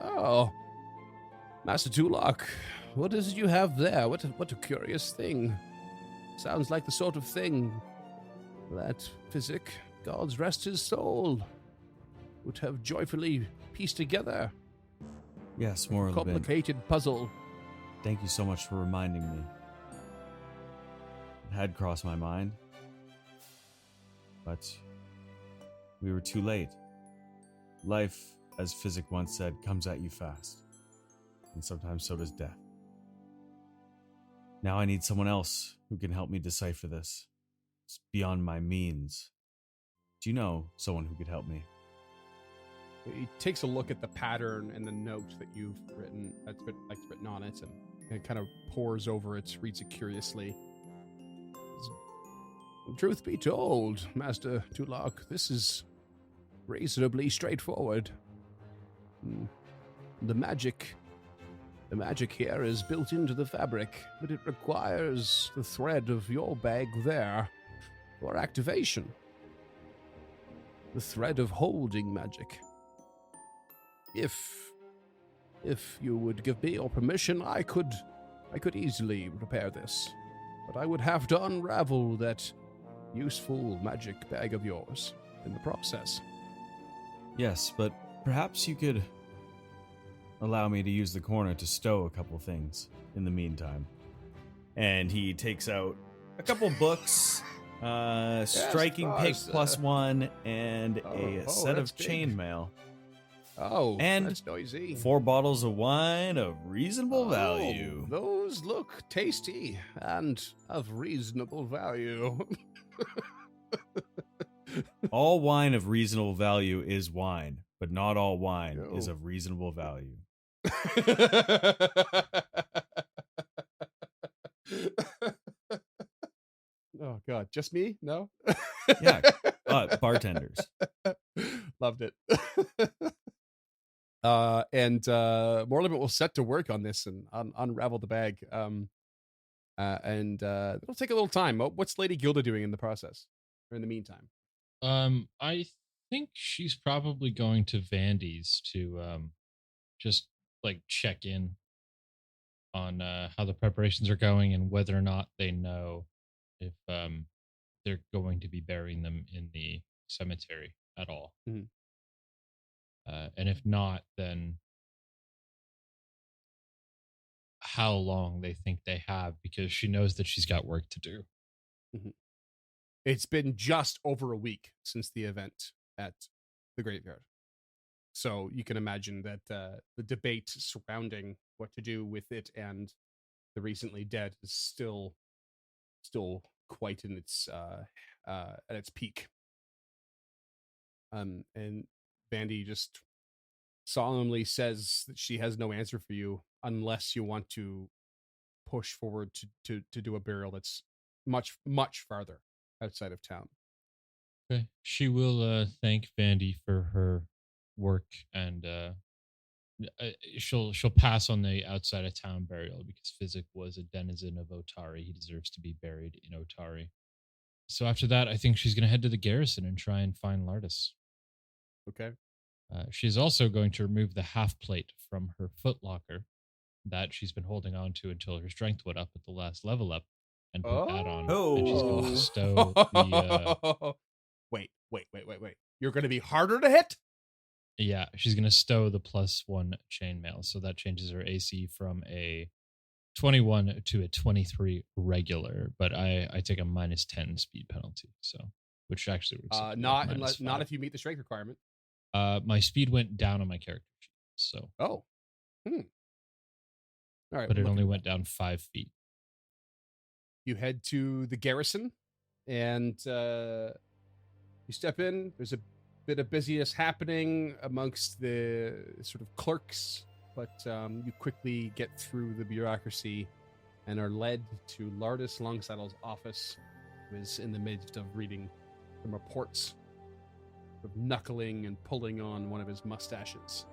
Oh, Master Tulok, what is it you have there? What a curious thing. Sounds like the sort of thing that Physic, God's rest his soul, would have joyfully pieced together. Yes, more Complicated puzzle. Thank you so much for reminding me. It had crossed my mind, but we were too late. Life as Physic once said, comes at you fast. And sometimes so does death. Now I need someone else who can help me decipher this. It's beyond my means. Do you know someone who could help me? He takes a look at the pattern and the note that you've written, that's written on it, and it kind of pores over it, reads it curiously. Truth be told, Master Tulak, this is reasonably straightforward. The magic here is built into the fabric, but it requires the thread of your bag there for activation. The thread of holding magic. If you would give me your permission, I could easily repair this, but I would have to unravel that useful magic bag of yours in the process. Yes, but perhaps you could allow me to use the corner to stow a couple things in the meantime. And he takes out a couple books, striking pick +1, and a set of chainmail. Oh, and that's noisy. 4 bottles of wine of reasonable value. Those look tasty and of reasonable value. All wine of reasonable value is wine, but not all wine No. is of reasonable value. Oh God, just me? No? Yeah, bartenders. Loved it. And Morliment will set to work on this and unravel the bag. And it'll take a little time. What's Lady Gilda doing in the process, or in the meantime? I think she's probably going to Vandy's to just like check in on how the preparations are going and whether or not they know if they're going to be burying them in the cemetery at all. Mhm. And if not, then how long they think they have, because she knows that she's got work to do. It's been just over a week since the event at the graveyard. So you can imagine that the debate surrounding what to do with it and the recently dead is still quite in its at its peak. And Vandy just solemnly says that she has no answer for you unless you want to push forward to do a burial that's much farther outside of town. Okay. She will thank Vandy for her work, and she'll pass on the outside of town burial because Physic was a denizen of Otari. He deserves to be buried in Otari. So after that, I think she's going to head to the garrison and try and find Lardis. Okay. She's also going to remove the half plate from her footlocker that she's been holding on to until her strength went up at the last level up, and put that on. And she's going to stow the... Wait. You're going to be harder to hit? Yeah, she's going to stow the +1 chainmail. So that changes her AC from a 21 to a 23 regular. But I take a -10 speed penalty. So, which actually works. Not if you meet the strength requirement. My speed went down on my character sheet. So. Oh. All right. But it only went down 5 feet. You head to the garrison, and you step in. There's a bit of busyness happening amongst the sort of clerks, but you quickly get through the bureaucracy and are led to Lardis Longsaddle's office, who is in the midst of reading some reports, of knuckling and pulling on one of his mustaches.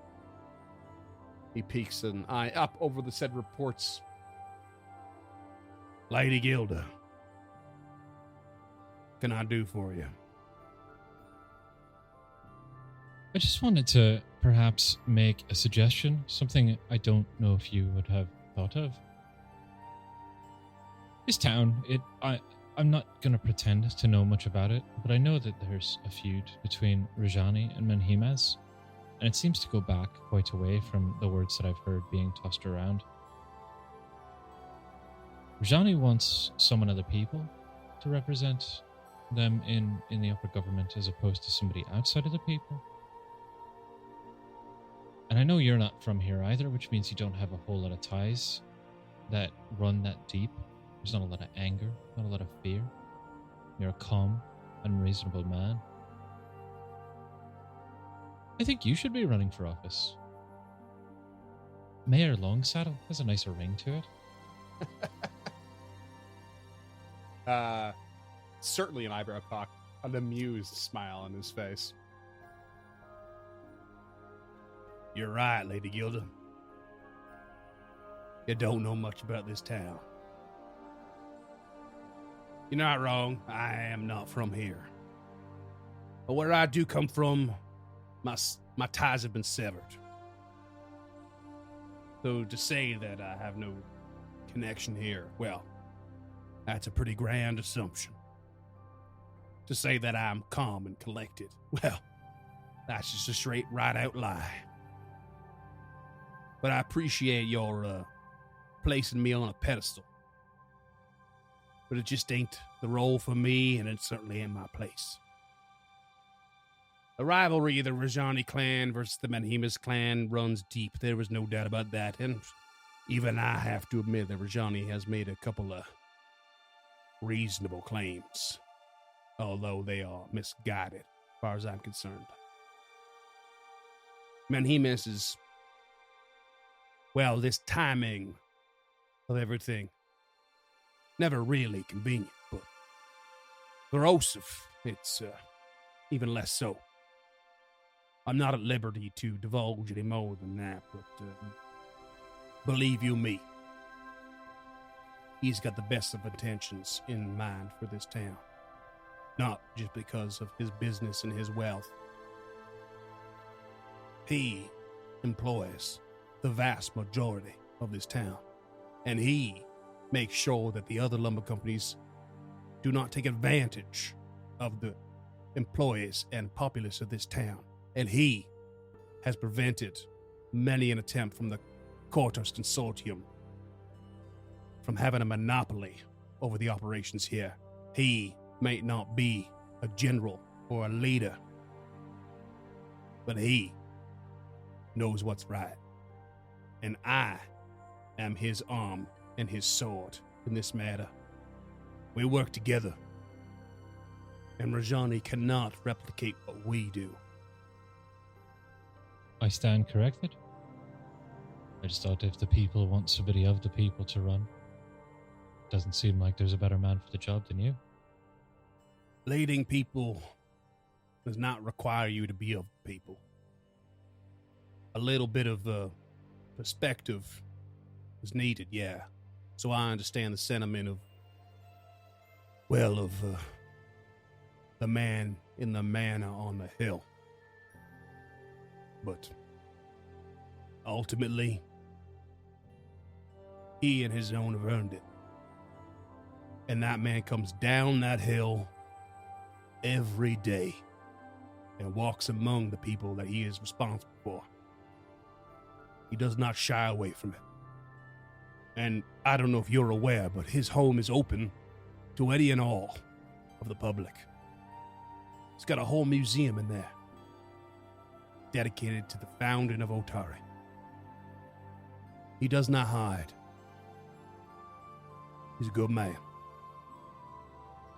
He peeks an eye up over the said reports. Lady Gilda, what can I do for you? I just wanted to perhaps make a suggestion, something I don't know if you would have thought of. This town, I'm not going to pretend to know much about it, but I know that there's a feud between Rajani and Menhimez, and it seems to go back quite a way from the words that I've heard being tossed around. Rajani wants someone of the people to represent them in the upper government as opposed to somebody outside of the people. And I know you're not from here either, which means you don't have a whole lot of ties that run that deep. There's not a lot of anger, not a lot of fear. You're a calm and reasonable man. I think you should be running for office. Mayor Longsaddle has a nicer ring to it. Certainly an eyebrow cock, an amused smile on his face. You're right, Lady Gilda. You don't know much about this town. You're not wrong. I am not from here. But where I do come from, my ties have been severed. So to say that I have no connection here, well, that's a pretty grand assumption. To say that I'm calm and collected, well, that's just a straight right-out lie. But I appreciate your placing me on a pedestal. But it just ain't the role for me, and it certainly ain't my place. The rivalry of the Rajani clan versus the Manhemus clan runs deep. There is no doubt about that. And even I have to admit that Rajani has made a couple of reasonable claims, although they are misguided, as far as I'm concerned. Manhemus is, well, this timing of everything, never really convenient, but corrosive, it's even less so. I'm not at liberty to divulge any more than that, but believe you me, he's got the best of intentions in mind for this town. Not just because of his business and his wealth. He employs the vast majority of this town, and he makes sure that the other lumber companies do not take advantage of the employees and populace of this town. And he has prevented many an attempt from the Cortos Consortium from having a monopoly over the operations here. He may not be a general or a leader, but he knows what's right. And I am his arm and his sword in this matter. We work together, and Rajani cannot replicate what we do. I stand corrected. I just thought if the people want somebody of the people to run, doesn't seem like there's a better man for the job than you. Leading people does not require you to be of the people. A little bit of perspective is needed, yeah. So I understand the sentiment of, well, of the man in the manor on the hill. But ultimately, he and his own have earned it. And that man comes down that hill every day and walks among the people that he is responsible for. He does not shy away from it. And I don't know if you're aware, but his home is open to any and all of the public. He's got a whole museum in there dedicated to the founding of Otari. He does not hide. He's a good man.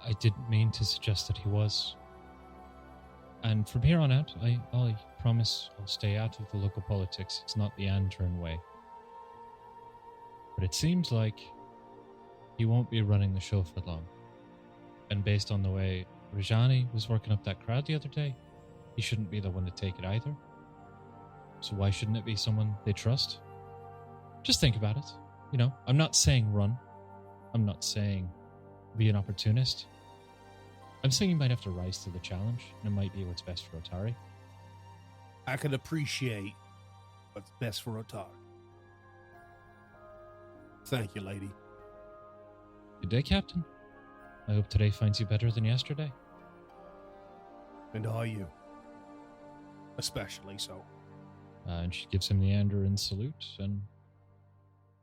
I didn't mean to suggest that he was. And from here on out, I promise I'll stay out of the local politics. It's not the Antern way. But it seems like he won't be running the show for long. And based on the way Rajani was working up that crowd the other day, he shouldn't be the one to take it either. So why shouldn't it be someone they trust? Just think about it. You know, I'm not saying run. I'm not saying be an opportunist. I'm saying you might have to rise to the challenge, and it might be what's best for Otari. I can appreciate what's best for Otari. Thank you, lady. Good day, Captain. I hope today finds you better than yesterday. And are you? Especially so. And she gives him the Andoran salute and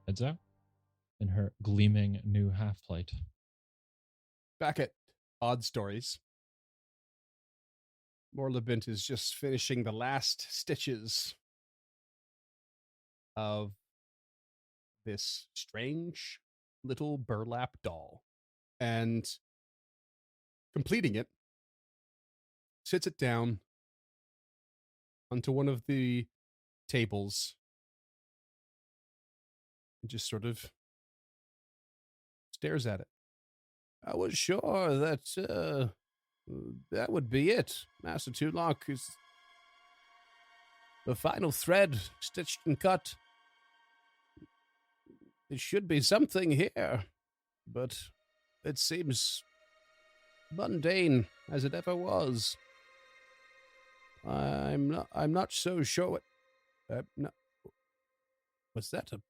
heads out in her gleaming new half-plate. Back at Odd Stories, Morlabint is just finishing the last stitches of this strange little burlap doll, and completing it, sits it down onto one of the tables and just sort of stares at it. I was sure that that would be it. Master Tulok is the final thread stitched and cut. There should be something here, but it seems mundane as it ever was. I'm not so sure what. No, was that a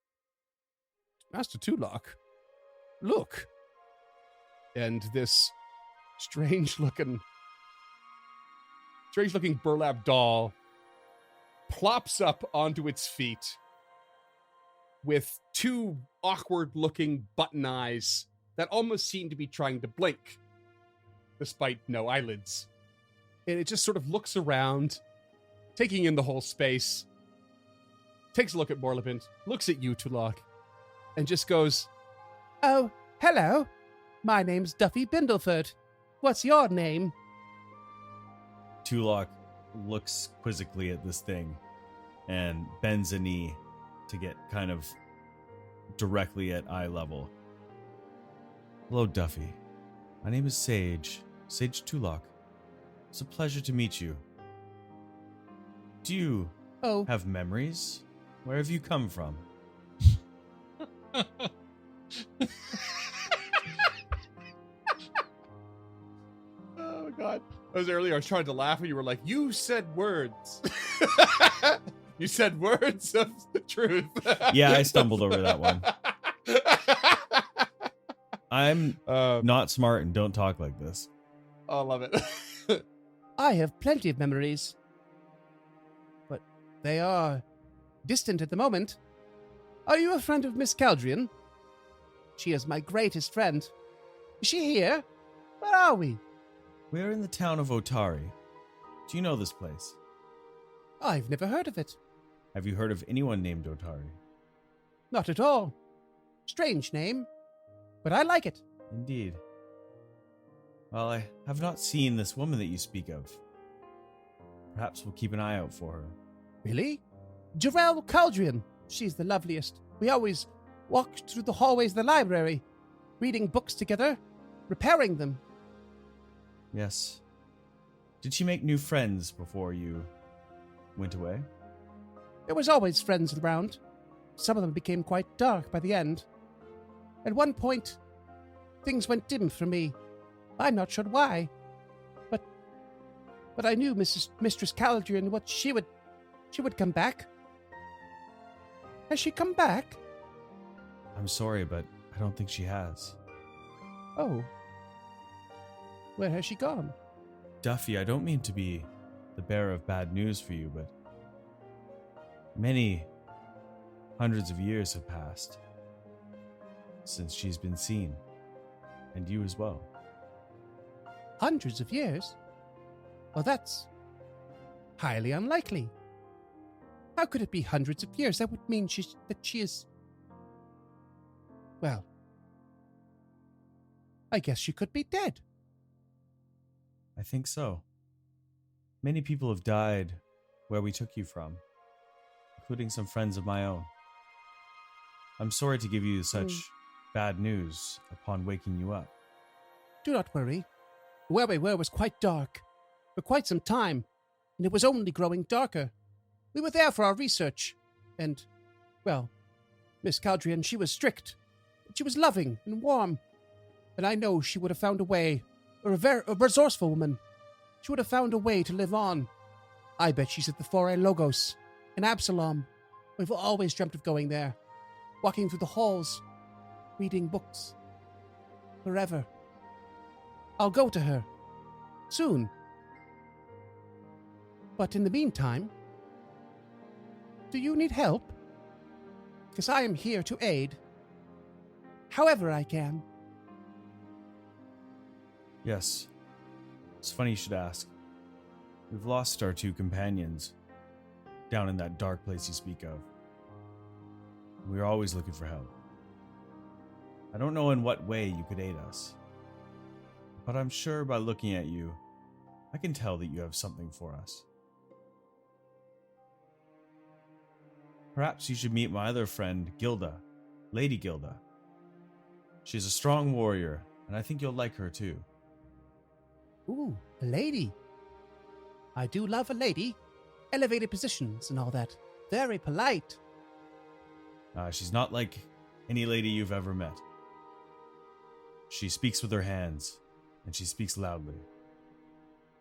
Master Tulok? Look, and this strange-looking burlap doll plops up onto its feet with two awkward-looking button eyes that almost seem to be trying to blink, despite no eyelids. And it just sort of looks around, taking in the whole space, takes a look at Morlipint, looks at you, Tulok, and just goes, "Oh, hello. My name's Duffy Bindleford. What's your name?" Tulok looks quizzically at this thing and bends a knee to get kind of directly at eye level. "Hello, Duffy. My name is Sage Tulok. It's a pleasure to meet you. Do you have memories? Where have you come from?" Oh, God. That was earlier. I was trying to laugh and you were like, "You said words." You said words of the truth. Yeah, I stumbled over that one. I'm not smart and don't talk like this. I love it. I have plenty of memories, but they are distant at the moment. Are you a friend of Miss Caldrian? She is my greatest friend. Is she here? Where are we? We're in the town of Otari. Do you know this place? I've never heard of it. Have you heard of anyone named Otari? Not at all. Strange name, but I like it. Indeed. Well, I have not seen this woman that you speak of. Perhaps we'll keep an eye out for her. Really? Jarell Caldrian. She's the loveliest. We always walked through the hallways of the library, reading books together, repairing them. Yes. Did she make new friends before you went away? There was always friends around. Some of them became quite dark by the end. At one point, things went dim for me. I'm not sure why. But I knew Mistress Caldrian, what she would come back. Has she come back? I'm sorry, but I don't think she has. Oh. Where has she gone? Duffy, I don't mean to be the bearer of bad news for you, but many hundreds of years have passed since she's been seen, and you as well. Hundreds of years? Well, that's highly unlikely. How could it be hundreds of years? That would mean that she is... Well, I guess she could be dead. I think so. Many people have died where we took you from, including some friends of my own. I'm sorry to give you such bad news upon waking you up. Do not worry. Where we were was quite dark for quite some time, and it was only growing darker. We were there for our research, and, well, Miss Caldrian, she was strict, but she was loving and warm, and I know she would have found a way, or a resourceful woman. She would have found a way to live on. I bet she's at the Foray Logos in Absalom. We've always dreamt of going there, walking through the halls, reading books. Forever. I'll go to her. Soon. But in the meantime, do you need help? Because I am here to aid. However I can. Yes. It's funny you should ask. We've lost our two companions down in that dark place you speak of. We're always looking for help. I don't know in what way you could aid us, but I'm sure by looking at you, I can tell that you have something for us. Perhaps you should meet my other friend, Gilda, Lady Gilda. She's a strong warrior, and I think you'll like her too. Ooh, a lady. I do love a lady. Elevated positions and all that. Very polite. She's not like any lady you've ever met. She speaks with her hands, and she speaks loudly.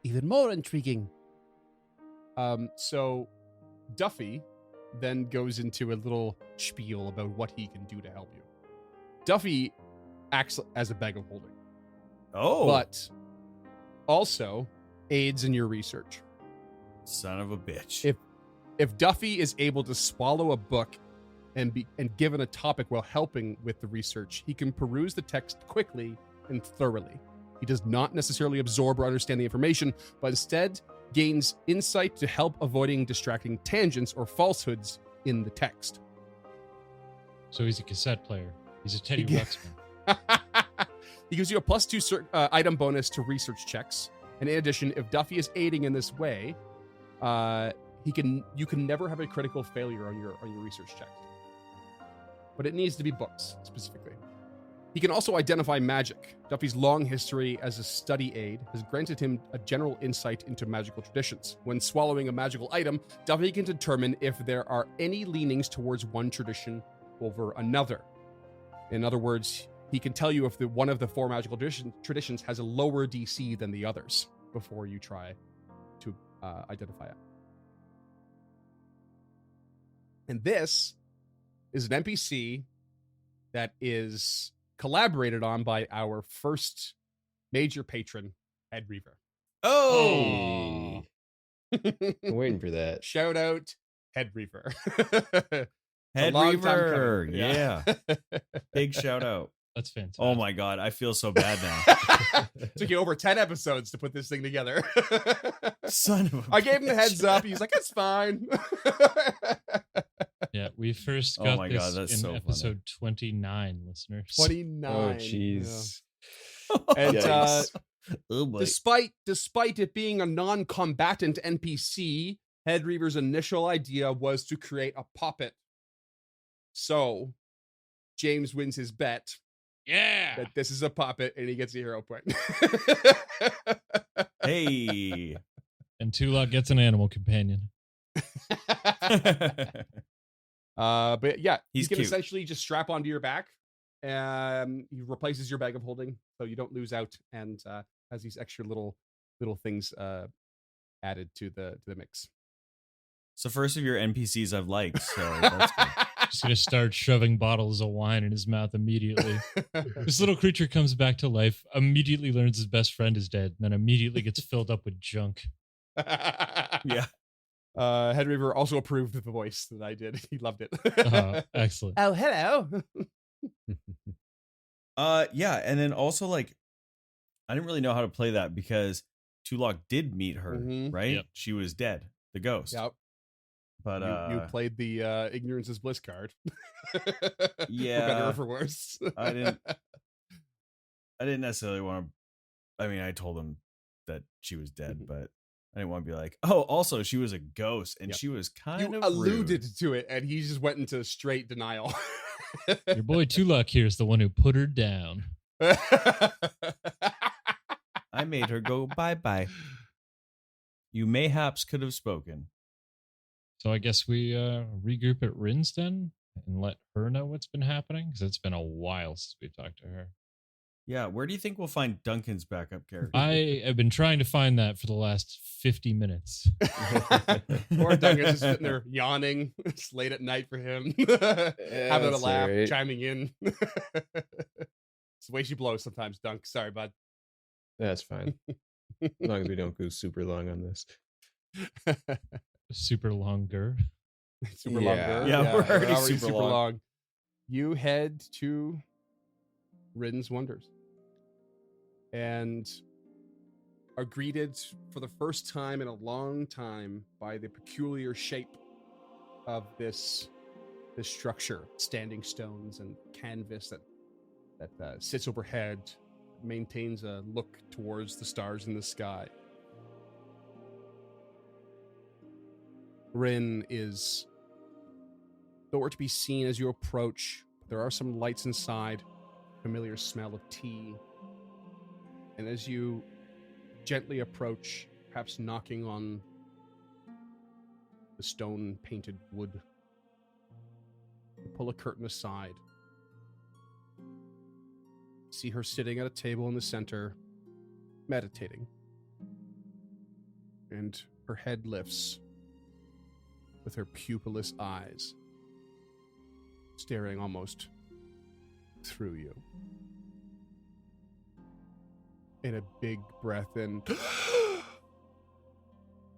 Even more intriguing. So Duffy then goes into a little spiel about what he can do to help you. Duffy acts as a bag of holding, Oh, but also aids in your research. son of a bitch. If Duffy is able to swallow a book and given a topic while helping with the research, he can peruse the text quickly and thoroughly. He does not necessarily absorb or understand the information, but instead gains insight to help avoiding distracting tangents or falsehoods in the text. So he's a cassette player. He's a Teddy He- Ruxpin. He gives you a +2 item bonus to research checks, and in addition, if Duffy is aiding in this way, you can never have a critical failure on your research check. But it needs to be books specifically. He can also identify magic. Duffy's long history as a study aid has granted him a general insight into magical traditions. When swallowing a magical item, Duffy can determine if there are any leanings towards one tradition over another. In other words, he can tell you if one of the 4 magical traditions has a lower DC than the others before you try to identify it. And this is an NPC that is collaborated on by our first major patron, Head Reaver. Hey. I'm waiting for that. Shout out, Head Reaver. It's a Head long time Reaver, coming. yeah. Big shout out. That's fantastic. Oh my god, I feel so bad now. Took you over 10 episodes to put this thing together. Son of a I gave him the bitch. heads up. He's like, it's fine. Yeah, we first Oh got my this God, that's in so funny. episode 29, listeners. 29. Oh, jeez. And Yikes. Oh boy. despite it being a non-combatant NPC, Head Reaver's initial idea was to create a puppet. So James wins his bet Yeah. that this is a puppet and he gets a hero point. Hey. And Tulok gets an animal companion. But yeah, He's he can cute. essentially just strap onto your back. He replaces your bag of holding, so you don't lose out, and has these extra little things added to the mix. It's the first of your NPCs I've liked, so that's good. Just gonna start shoving bottles of wine in his mouth immediately. This little creature comes back to life, immediately learns his best friend is dead, and then immediately gets filled up with junk. Yeah. Head Reaver also approved of the voice that I did. He loved it. Excellent. Oh, hello. Yeah, and then also like I didn't really know how to play that because Tulok did meet her, Mhm. right? Yep. She was dead, the ghost. Yep. But You played the ignorance is bliss card. Yeah. For better or for worse. I didn't necessarily want to. I mean, I told him that she was dead, Mhm. but I didn't want to be like, oh, also she was a ghost, and Yep. she was kind You of alluded rude. to it, and he just went into straight denial. Your boy Tulok here is the one who put her down. I made her go bye bye. You mayhaps could have spoken. So I guess we regroup at Rin's then and let her know what's been happening, because it's been a while since we've talked to her. Yeah, where do you think we'll find Duncan's backup character? I have been trying to find that for the last 50 minutes. Poor Duncan's just sitting there yawning. It's late at night for him. Having a that's laugh, alright. chiming in. It's the way she blows sometimes, Dunk. Sorry, bud. That's fine. As long as we don't go super long on this. Super longer. Super Yeah. longer. Yeah, we're already super long. long. You head to Ridden's Wonders and are greeted for the first time in a long time by the peculiar shape of this this structure, standing stones and canvas that sits overhead, maintains a look towards the stars in the sky. Rin is nowhere to be seen as you approach. There are some lights inside, familiar smell of tea. And as you gently approach, perhaps knocking on the stone-painted wood, you pull a curtain aside. See her sitting at a table in the center, meditating. And her head lifts with her pupilless eyes, staring almost through you. In a big breath in,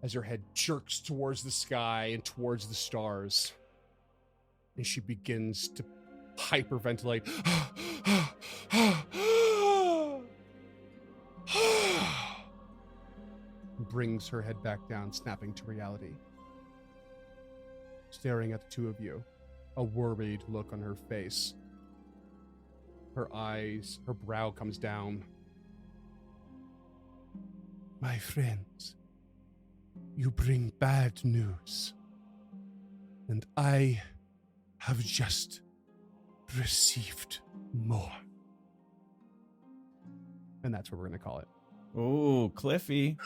as her head jerks towards the sky and towards the stars, and she begins to hyperventilate. Brings her head back down, snapping to reality. Staring at the two of you, a worried look on her face. Her eyes, her brow comes down. My friends, you bring bad news. And I have just received more. And that's what we're going to call it. Oh, Cliffy.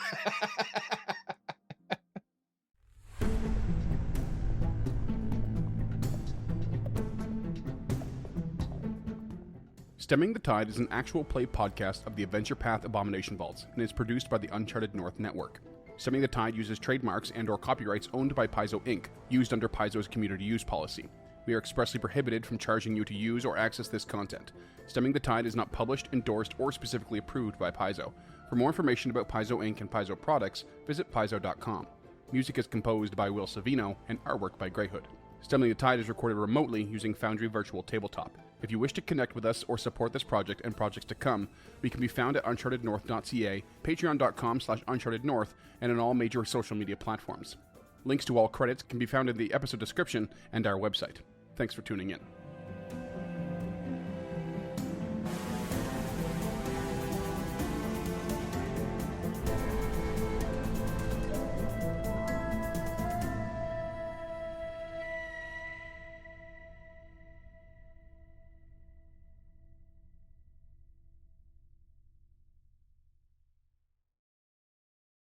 Stemming the Tide is an actual play podcast of the Adventure Path Abomination Vaults and is produced by the Uncharted North Network. Stemming the Tide uses trademarks and/or copyrights owned by Paizo Inc., used under Paizo's community use policy. We are expressly prohibited from charging you to use or access this content. Stemming the Tide is not published, endorsed, or specifically approved by Paizo. For more information about Paizo Inc. and Paizo products, visit paizo.com. Music is composed by Will Savino and artwork by Greyhood. Stemming the Tide is recorded remotely using Foundry Virtual Tabletop. If you wish to connect with us or support this project and projects to come, we can be found at unchartednorth.ca, patreon.com/unchartednorth, and on all major social media platforms. Links to all credits can be found in the episode description and our website. Thanks for tuning in.